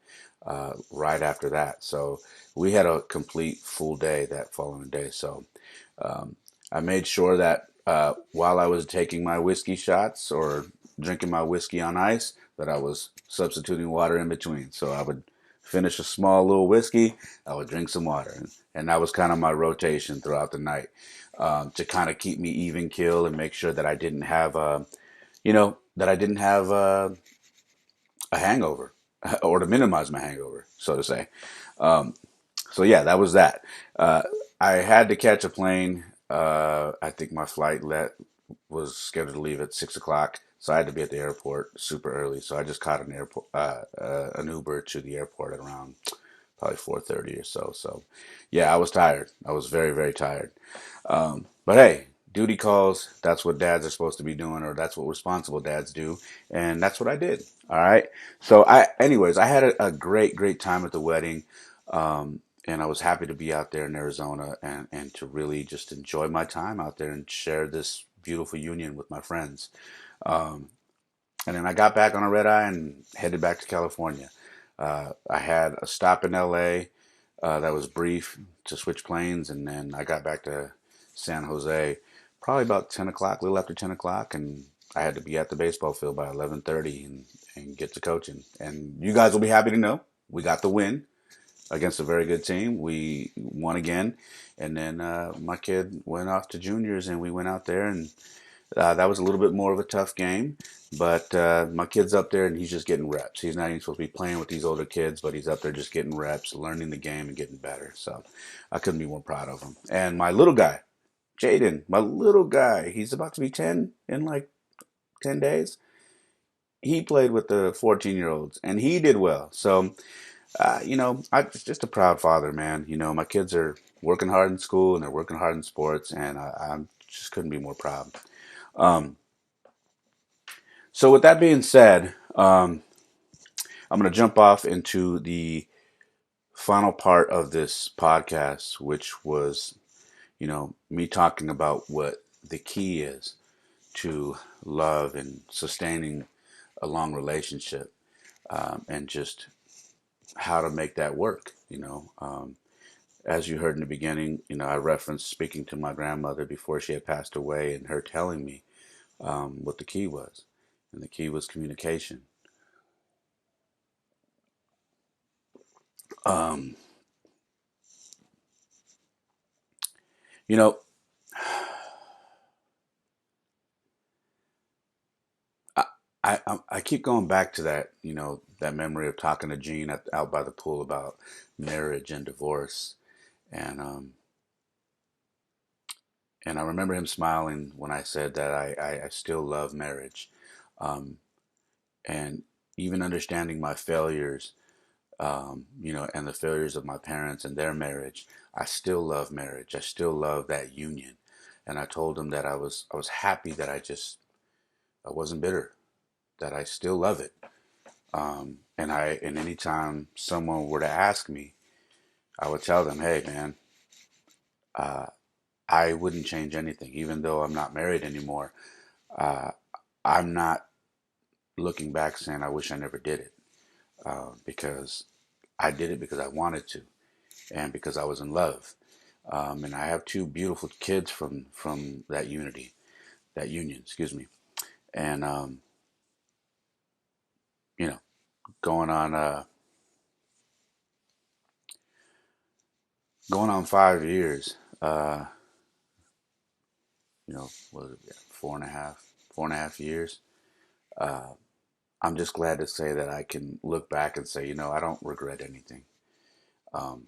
right after that. So we had a complete full day that following day. So um, I made sure that while I was taking my whiskey shots or drinking my whiskey on ice, that I was substituting water in between. So I would finish a small little whiskey, I would drink some water, and that was kind of my rotation throughout the night, to kind of keep me even keel and make sure that I didn't have, a hangover, or to minimize my hangover, so to say. Um, so yeah, that was that. Uh, I had to catch a plane. I think my flight was scheduled to leave at 6 o'clock, so I had to be at the airport super early. So I just caught an Uber to the airport at around probably 4:30 or so. So yeah, I was tired. I was very, very tired. But hey, duty calls. That's what dads are supposed to be doing, or that's what responsible dads do, and that's what I did. All right. So anyways, I had a great, great time at the wedding, and I was happy to be out there in Arizona and to really just enjoy my time out there and share this beautiful union with my friends. Um, and then I got back on a red eye and headed back to California. I had a stop in LA, That was brief to switch planes, and then I got back to San Jose probably about 10 o'clock, a little after 10 o'clock, and I had to be at the baseball field by 11:30 and get to coaching. And you guys will be happy to know we got the win against a very good team. We won again, and then my kid went off to juniors, and we went out there, and that was a little bit more of a tough game. But my kid's up there, and he's just getting reps. He's not even supposed to be playing with these older kids, but he's up there just getting reps, learning the game, and getting better. So I couldn't be more proud of him. And my little guy, Jaden, my little guy, he's about to be 10 in like 10 days. He played with the 14-year-olds, and he did well. So I'm just a proud father, man. My kids are working hard in school and they're working hard in sports, and I just couldn't be more proud. Um, so, with that being said, I'm going to jump off into the final part of this podcast, which was, me talking about what the key is to love and sustaining a long relationship, and just how to make that work. As you heard in the beginning, I referenced speaking to my grandmother before she had passed away and her telling me what the key was. And the key was communication. Um, you know, I, I keep going back to that, that memory of talking to Gene out by the pool about marriage and divorce. And, and I remember him smiling when I said that I still love marriage. Um, and even understanding my failures, and the failures of my parents and their marriage, I still love marriage. I still love that union. And I told him that I was happy that I wasn't bitter, that I still love it. And anytime someone were to ask me, I would tell them, hey man, uh, I wouldn't change anything, even though I'm not married anymore. Uh, I'm not looking back saying I wish I never did it, because I did it because I wanted to and because I was in love. And I have two beautiful kids from that union, excuse me. And you know, going on going on 5 years. What is it, yeah, 4.5 years. Uh, I'm just glad to say that I can look back and say, I don't regret anything. Um,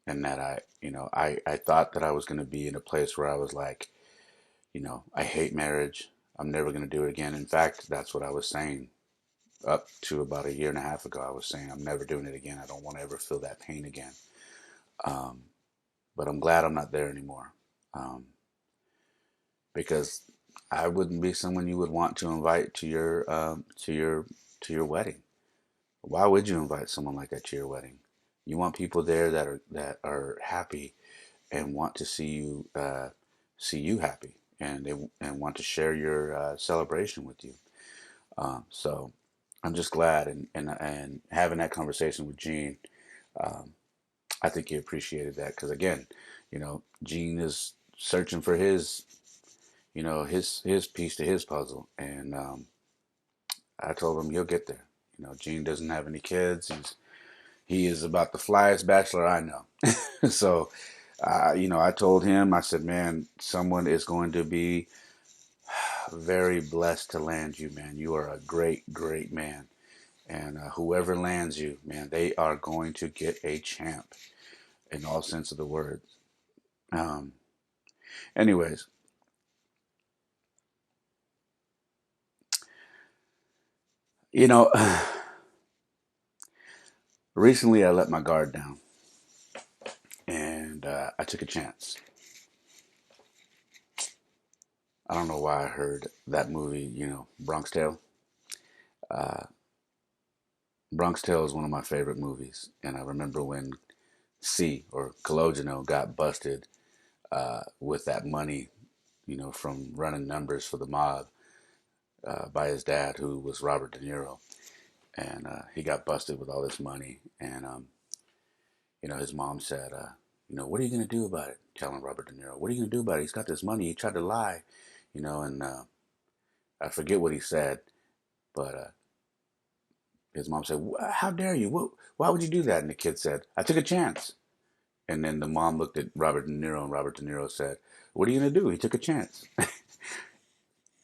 and that I thought that I was going to be in a place where I was like, I hate marriage. I'm never going to do it again. In fact, that's what I was saying up to about a year and a half ago. I was saying, I'm never doing it again. I don't want to ever feel that pain again. Um, but I'm glad I'm not there anymore. Um, because I wouldn't be someone you would want to invite to your wedding. Why would you invite someone like that to your wedding? You want people there that are happy and want to see you happy, and and want to share your celebration with you. So I'm just glad, and having that conversation with Gene, um, I think he appreciated that because again, Gene is searching for his piece to his puzzle, and I told him you'll get there. Gene doesn't have any kids. He is about the flyest bachelor I know. So, I told him, I said, man, someone is going to be very blessed to land you, man. You are a great, great man. And whoever lands you, man, they are going to get a champ in all sense of the word. Um, anyways, you know, recently I let my guard down and I took a chance. I don't know why I heard that movie, Bronx Tale. Uh, Bronx Tale is one of my favorite movies. And I remember when C or Cologino got busted with that money, from running numbers for the mob by his dad, who was Robert De Niro. And he got busted with all this money. And, his mom said, what are you going to do about it? Telling Robert De Niro, what are you going to do about it? He's got this money. He tried to lie, and I forget what he said, but his mom said, how dare you? Why would you do that? And the kid said, I took a chance. And then the mom looked at Robert De Niro, and Robert De Niro said, what are you going to do? He took a chance.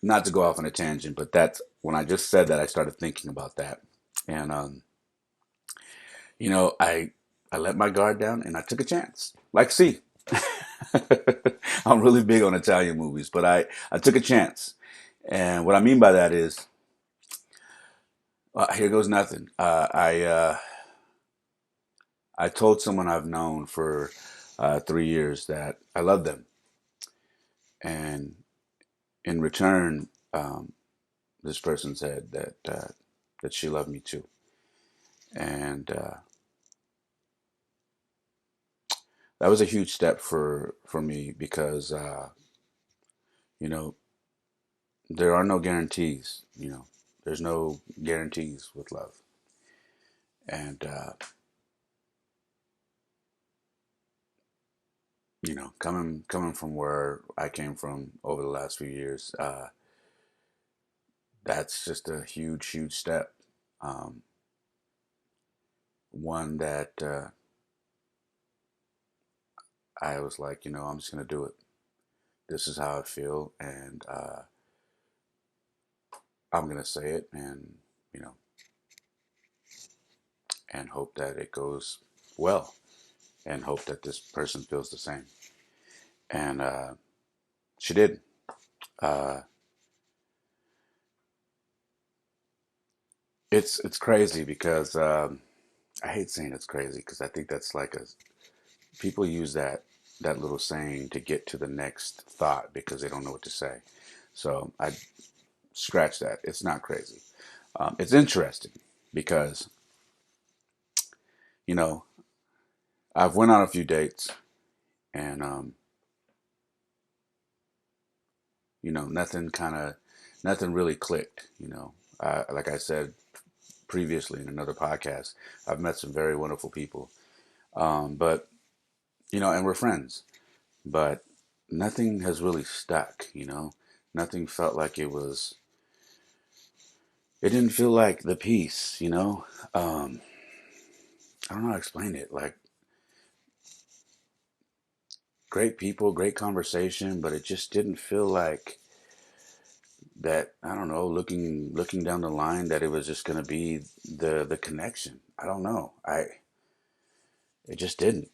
Not to go off on a tangent, but that's when I just said that, I started thinking about that. And, I let my guard down and I took a chance. Like, see, I'm really big on Italian movies, but I took a chance. And what I mean by that is, here goes nothing. I told someone I've known for 3 years that I love them, and in return, this person said that she loved me too, and that was a huge step for me because you know there are no guarantees. There's no guarantees with love, and coming from where I came from over the last few years, that's just a huge step. Um, One that I was like, I'm just gonna do it. This is how I feel, and I'm gonna say it, and you know, and hope that it goes well, and hope that this person feels the same. And she did. Uh, it's crazy because I hate saying it's crazy because I think that's like a people use that little saying to get to the next thought because they don't know what to say. So I scratch that. It's not crazy. It's interesting because you know I've went on a few dates and nothing really clicked. Like I said previously in another podcast, I've met some very wonderful people, but and we're friends, but nothing has really stuck. Nothing felt like it was. It didn't feel like the piece. I don't know how to explain it. Like great people, great conversation, but it just didn't feel like that. I don't know. Looking down the line, that it was just going to be the connection. I don't know. It just didn't.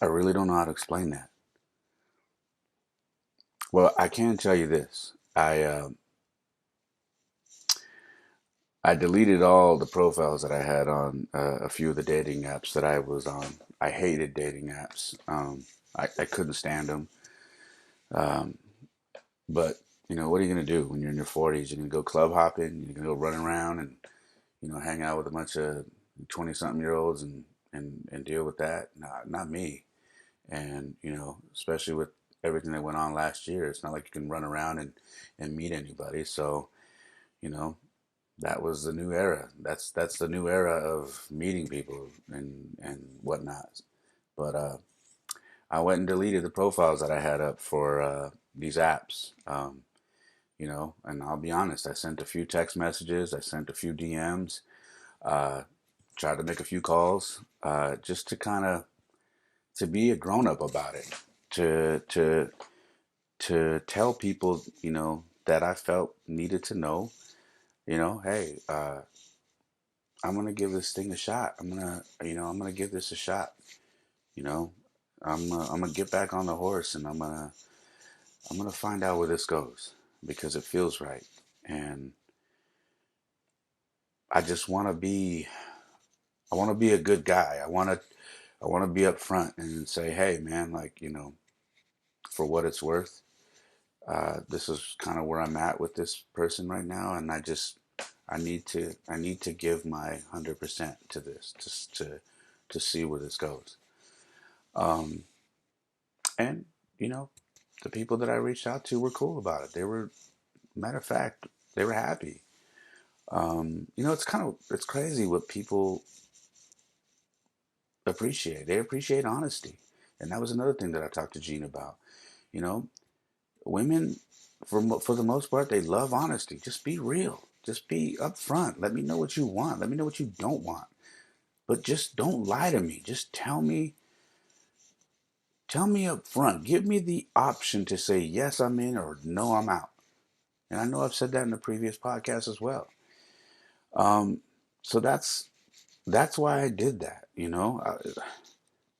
I really don't know how to explain that. Well, I can tell you this. I deleted all the profiles that I had on a few of the dating apps that I was on. I hated dating apps. I couldn't stand them. Um, but what are you gonna do when you're in your 40s? You're gonna go club hopping. You're gonna go running around and hang out with a bunch of 20-something-year-olds and deal with that. Not me. And especially with everything that went on last year, it's not like you can run around and meet anybody. So you know that was the new era. That's the new era of meeting people and whatnot. But I went and deleted the profiles that I had up for these apps. And I'll be honest, I sent a few text messages, I sent a few DMs, uh, tried to make a few calls, just to kind of to be a grown up about it, to tell people, that I felt needed to know, hey, I'm gonna give this thing a shot. I'm gonna give this a shot. You know, I'm gonna get back on the horse and I'm gonna find out where this goes because it feels right. And I just I want to be a good guy. I want to be upfront and say, hey, man, like, for what it's worth, this is kind of where I'm at with this person right now, and I need to give my 100% to this, just to see where this goes. Um, and you know, the people that I reached out to were cool about it. They were, matter of fact, they were happy. It's crazy what people appreciate. They appreciate honesty. And that was another thing that I talked to Gene about. You know, women, for the most part, they love honesty. Just be real. Just be upfront. Let me know what you want. Let me know what you don't want. But just don't lie to me. Just tell me up front. Give me the option to say yes, I'm in, or no, I'm out. And I know I've said that in the previous podcast as well. Um, so that's why I did that.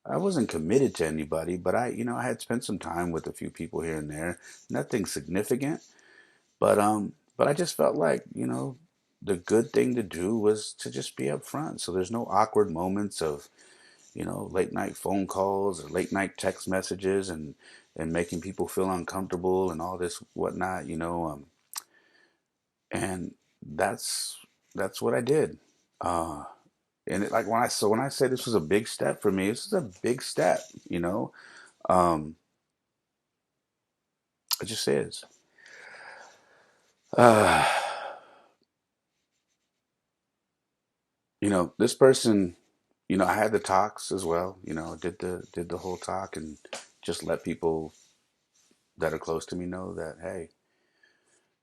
I wasn't committed to anybody, but I had spent some time with a few people here and there. Nothing significant, but I just felt like the good thing to do was to just be upfront. So there's no awkward moments of late night phone calls or late night text messages and making people feel uncomfortable and all this whatnot. And that's what I did. Uh, and like when I say this was a big step for me, this is a big step. Um, it just is. Uh, this person, I had the talks as well. Did the whole talk and just let people that are close to me know that, hey,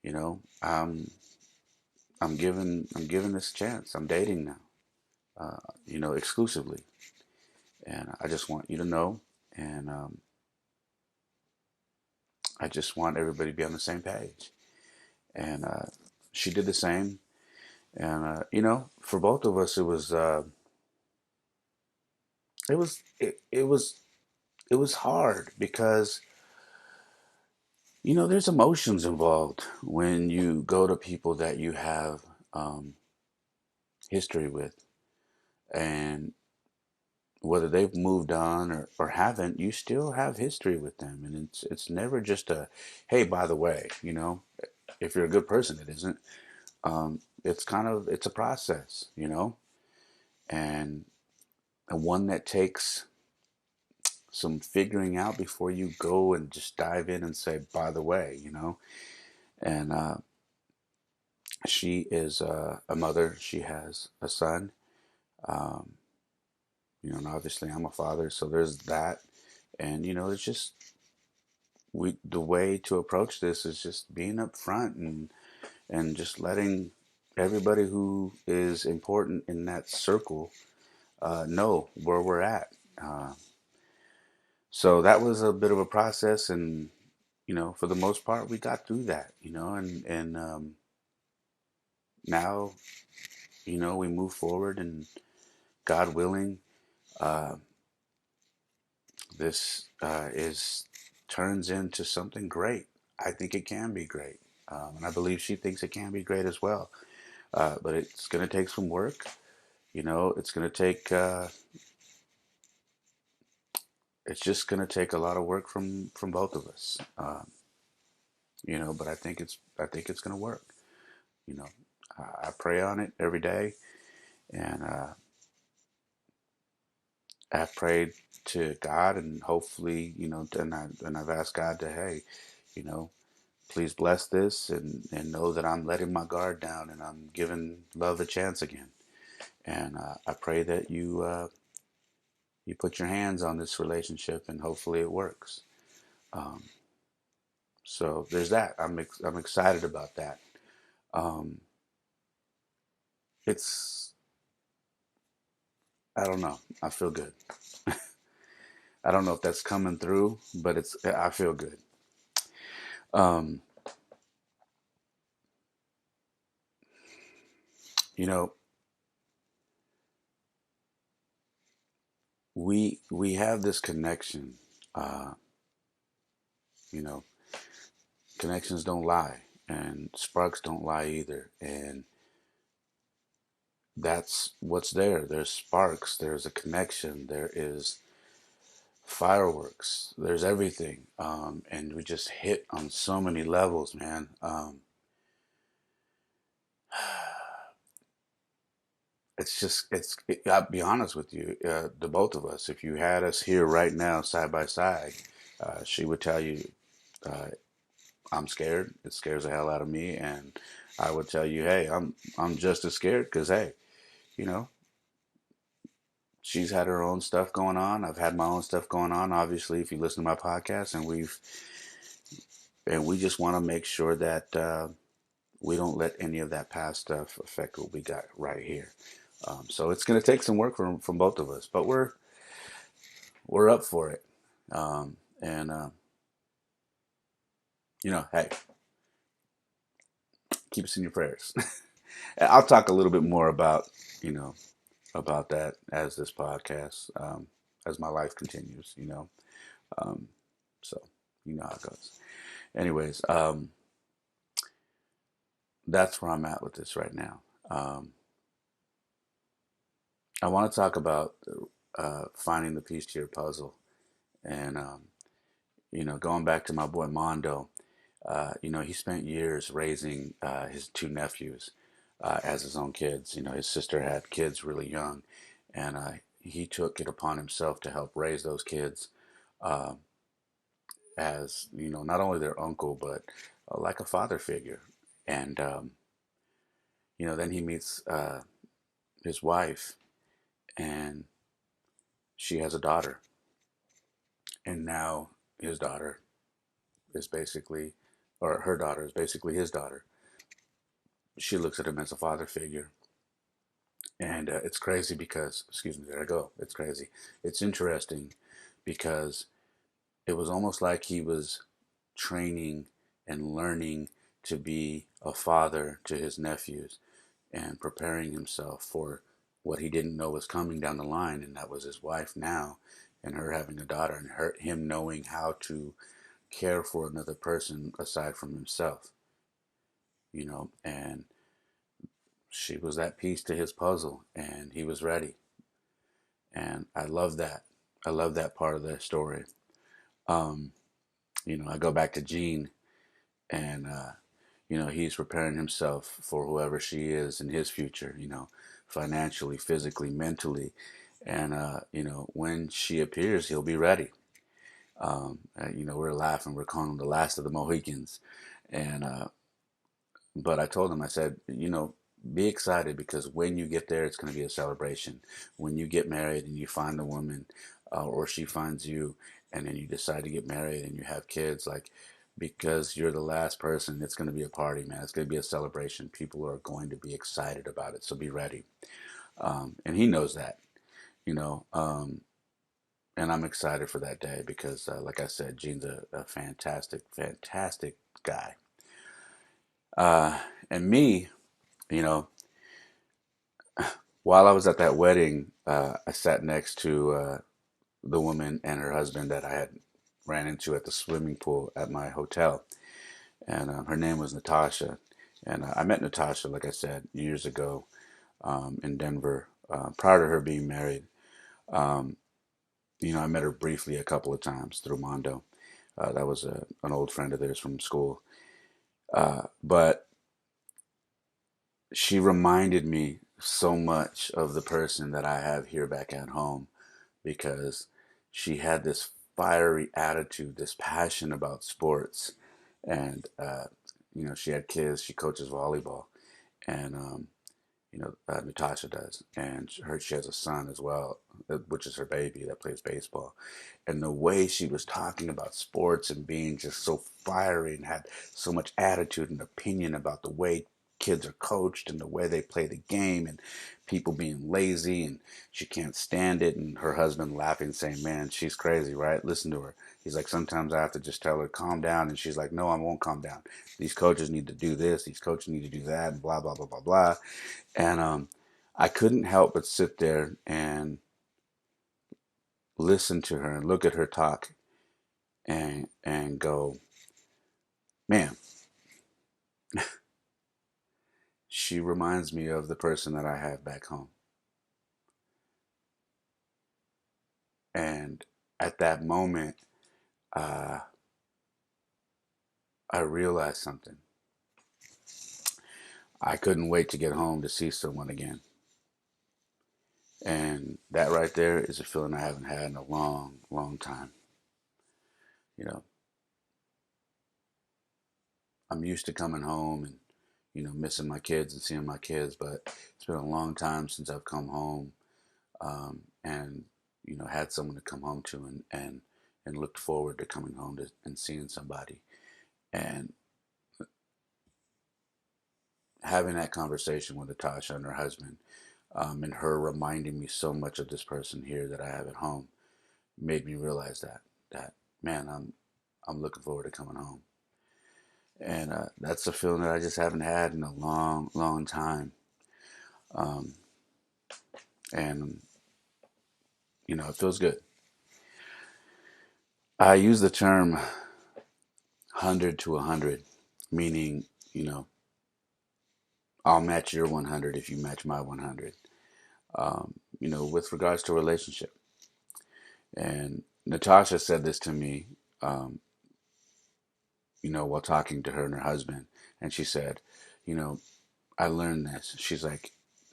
you know, I'm I'm giving this a chance. I'm dating now, exclusively, and I just want you to know, and I just want everybody to be on the same page. And she did the same, and for both of us, it was hard because there's emotions involved when you go to people that you have um, history with, and whether they've moved on or haven't, you still have history with them, and it's never just a, hey, by the way, if you're a good person, it isn't. It's a process, and one that takes some figuring out before you go and just dive in and say, by the way, and she is a mother. She has a son. Um, and obviously I'm a father, so there's that. And it's just the way to approach this is just being upfront and just letting everybody who is important in that circle know where we're at. Uh, so that was a bit of a process, and for the most part, we got through that. And now we move forward, and God willing, uh, this is turns into something great. I think it can be great, and I believe she thinks it can be great as well. But it's going to take some work. It's going to take. It's just going to take a lot of work from both of us. But I think it's going to work. You know, I pray on it every day, and I've prayed to God, and hopefully, and I've asked God to, hey, you know, please bless this, and know that I'm letting my guard down and I'm giving love a chance again. And I pray that you put your hands on this relationship, and hopefully it works. Um, so there's that. I'm excited about that. Um, it's I don't know. I feel good. I don't know if that's coming through, but I feel good. Um, you know, we have this connection. Uh, you know, Connections don't lie, and sparks don't lie either. And that's what's there. There's sparks. There's a connection. There is fireworks. There's everything. And we just hit on so many levels, man. I'll be honest with you, the both of us, if you had us here right now side by side, she would tell you, uh, I'm scared. It scares the hell out of me. And I would tell you, hey, I'm just as scared because, hey, you know, she's had her own stuff going on. I've had my own stuff going on. Obviously, if you listen to my podcast, and we just want to make sure that we don't let any of that past stuff affect what we got right here. So it's going to take some work from both of us, but we're up for it. And hey, keep us in your prayers. I'll talk a little bit more about you know about that as this podcast, as my life continues. Um, so you know how it goes. Anyways, that's where I'm at with this right now. Um, I want to talk about finding the piece to your puzzle, and going back to my boy Mondo. He spent years raising his two nephews as his own kids. His sister had kids really young, and he took it upon himself to help raise those kids uh, as not only their uncle but like a father figure. And then he meets his wife, and she has a daughter, and now his daughter is basically, or her daughter is basically his daughter. She looks at him as a father figure. And it's crazy because, excuse me, there I go. It's crazy. It's interesting because it was almost like he was training and learning to be a father to his nephews and preparing himself for what he didn't know was coming down the line, and that was his wife now, and her having a daughter, and him knowing how to care for another person aside from himself, and she was that piece to his puzzle, and he was ready. And I love that. I love that part of their story. Um, I go back to Gene, and he's preparing himself for whoever she is in his future. Financially, physically, mentally, and when she appears, he'll be ready. We're laughing. We're calling him the last of the Mohicans, and but I told him, I said, be excited because when you get there, it's going to be a celebration. When you get married and you find a woman, or she finds you, and then you decide to get married and you have kids, like, because you're the last person, it's going to be a party, man. It's going to be a celebration. People are going to be excited about it. So be ready. And he knows that, you know, um, and I'm excited for that day because, like I said, Gene's a fantastic, fantastic guy. And me, you know, while I was at that wedding, I sat next to the woman and her husband that I had ran into at the swimming pool at my hotel, and her name was Natasha. And I met Natasha, like I said, years ago in Denver, prior to her being married. Um, I met her briefly a couple of times through Mondo. That was an old friend of theirs from school. But she reminded me so much of the person that I have here back at home because she had this fiery attitude, this passion about sports. And, she had kids, she coaches volleyball. And, Natasha does. And she has a son as well, which is her baby that plays baseball. And the way she was talking about sports and being just so fiery and had so much attitude and opinion about the way kids are coached and the way they play the game and people being lazy and she can't stand it, and her husband laughing saying, man, she's crazy, right? Listen to her. He's like, sometimes I have to just tell her calm down, and she's like, no, I won't calm down. These coaches need to do this, these coaches need to do that, and blah blah blah blah blah. And I couldn't help but sit there and listen to her and look at her talk and go, man, she reminds me of the person that I have back home. And at that moment, uh, I realized something. I couldn't wait to get home to see someone again. And that right there is a feeling I haven't had in a long, long time. You know, I'm used to coming home and, missing my kids and seeing my kids, but it's been a long time since I've come home and had someone to come home to, and looked forward to coming home to and seeing somebody, and having that conversation with Natasha and her husband, and her reminding me so much of this person here that I have at home, made me realize that man, I'm looking forward to coming home, and that's a feeling that I just haven't had in a long, long time, um, and it feels good. I use the term 100 to 100, meaning I'll match your 100 if you match my 100. With regards to relationship, and Natasha said this to me, um, while talking to her and her husband, and she said, you know, I learned this. She's like,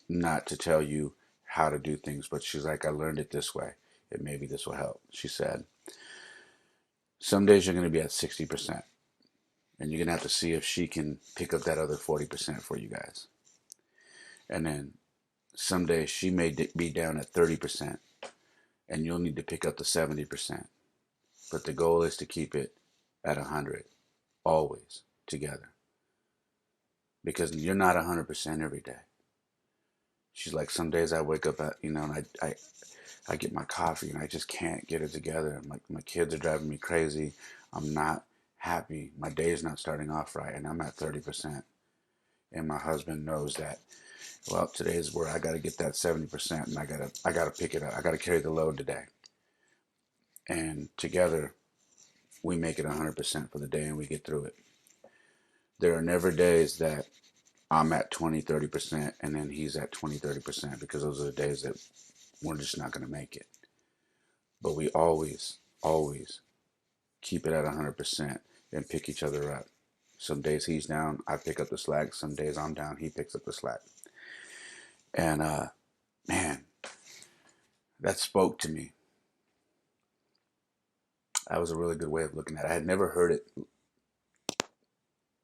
not to tell you how to do things, but she's like, I learned it this way. And maybe this will help. She said, some days you're going to be at 60%, and you're going to have to see if she can pick up that other 40% for you guys. And then some days she may be down at 30%, and you'll need to pick up the 70%. But the goal is to keep it at 100, always together. Because you're not 100% every day. She's like, some days I wake up and I get my coffee and I just can't get it together. My kids are driving me crazy. I'm not happy. My day is not starting off right, and I'm at 30%. And my husband knows that. Well, today is where I got to get that 70%, and I gotta pick it up. I gotta carry the load today. And together, we make it 100% for the day, and we get through it. There are never days that I'm at 20, 30%, and then he's at 20, 30%, because those are the days that we're just not going to make it. But we always, always keep it at 100% and pick each other up. Some days he's down, I pick up the slack. Some days I'm down, he picks up the slack. And man, that spoke to me. That was a really good way of looking at it. I had never heard it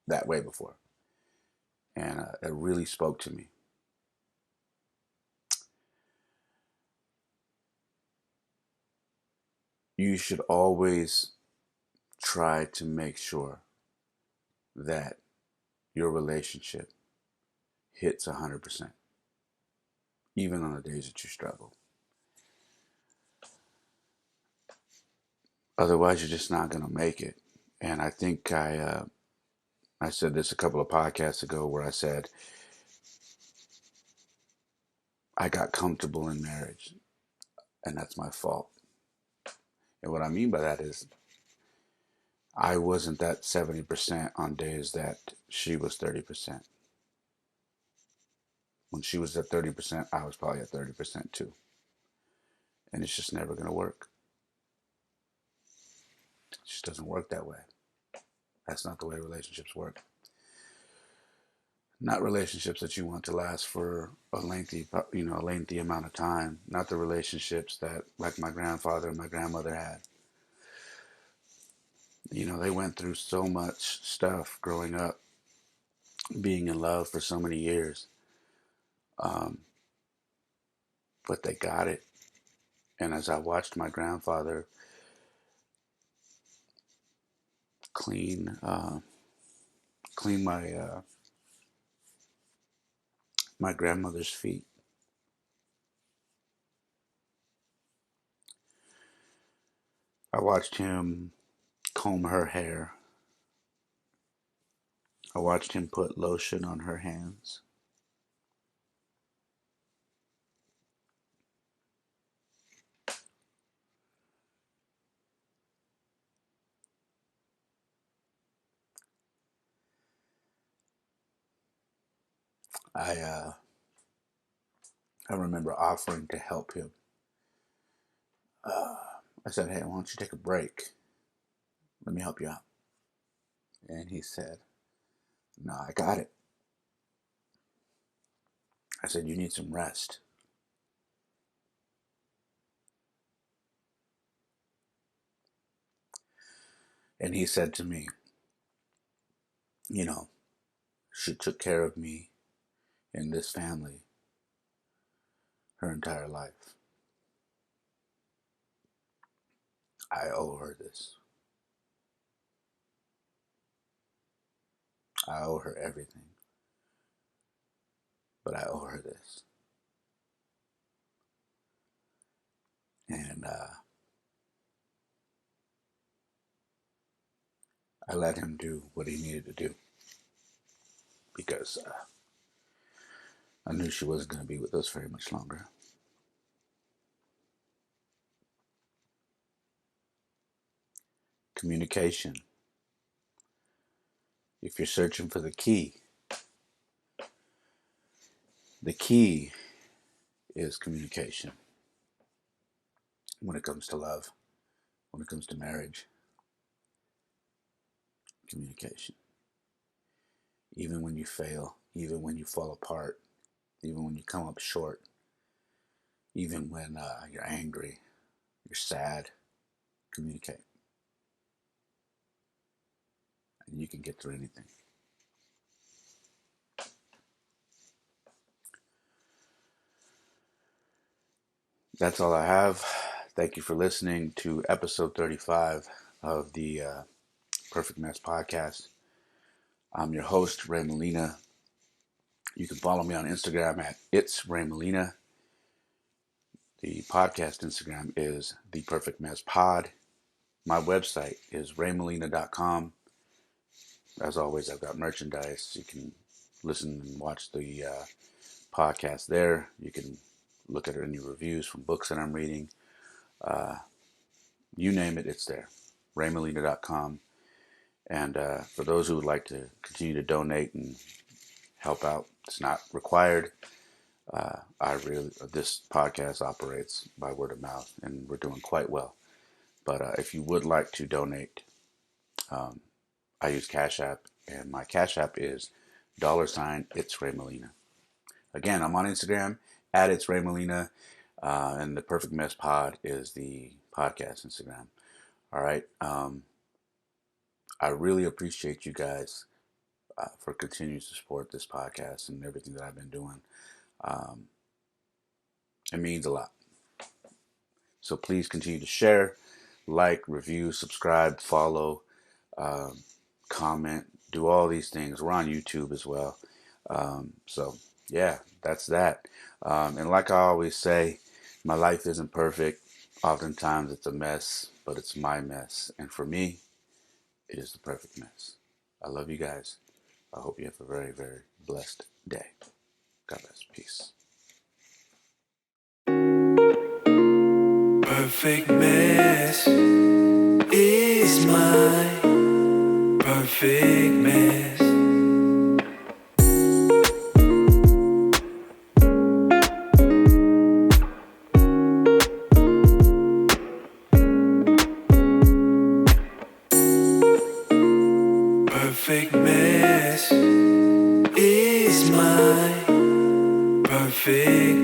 that way before. And it really spoke to me. You should always try to make sure that your relationship hits 100%, even on the days that you struggle. Otherwise, you're just not going to make it. And I think I said this a couple of podcasts ago, where I said I got comfortable in marriage, and that's my fault. And what I mean by that is I wasn't that 70% on days that she was 30%. When she was at 30%, I was probably at 30% too. And it's just never going to work. It just doesn't work that way. That's not the way relationships work. Not relationships that you want to last for a lengthy amount of time. Not the relationships that, like my grandfather and my grandmother had. They went through so much stuff growing up, being in love for so many years. Um, but they got it. And as I watched my grandfather clean clean my grandmother's feet, I watched him comb her hair. I watched him put lotion on her hands. I uh, I remember offering to help him. Uh, I said, "Hey, why don't you take a break? Let me help you out." And he said, "No, I got it." I said, "You need some rest." And he said to me, "You know, she took care of me and this family her entire life. I owe her this. I owe her everything, but I owe her this. And I let him do what he needed to do because I knew she wasn't going to be with us very much longer. Communication. If you're searching for the key is communication when it comes to love, when it comes to marriage. Communication. Even when you fail, even when you fall apart, even when you come up short, even when you're angry, you're sad, communicate. And you can get through anything. That's all I have. Thank you for listening to episode 35 of the Perfect Mess podcast. I'm your host, Ray Molina. You can follow me on Instagram at It's Ray Molina. The podcast Instagram is The Perfect Mess Pod. My website is raymolina.com. As always, I've got merchandise. You can listen and watch the podcast there. You can look at any reviews from books that I'm reading. You name it, it's there. raymolina.com. And for those who would like to continue to donate and help out, it's not required. This podcast operates by word of mouth, and we're doing quite well. But if you would like to donate, I use Cash App, and my Cash App is $ It's Ray Molina. Again, I'm on Instagram at It's Ray Molina, and the Perfect Mess Pod is the podcast Instagram. All right. I really appreciate you guys for continuing to support this podcast and everything that I've been doing. It means a lot. So please continue to share, like, review, subscribe, follow, comment, do all these things. We're on YouTube as well. So yeah, that's that. And like I always say, my life isn't perfect. Oftentimes it's a mess, but it's my mess. And for me, it is the perfect mess. I love you guys. I hope you have a very, very blessed day. God bless. Peace. Perfect mess is my perfect mess. Perfect mess is my perfect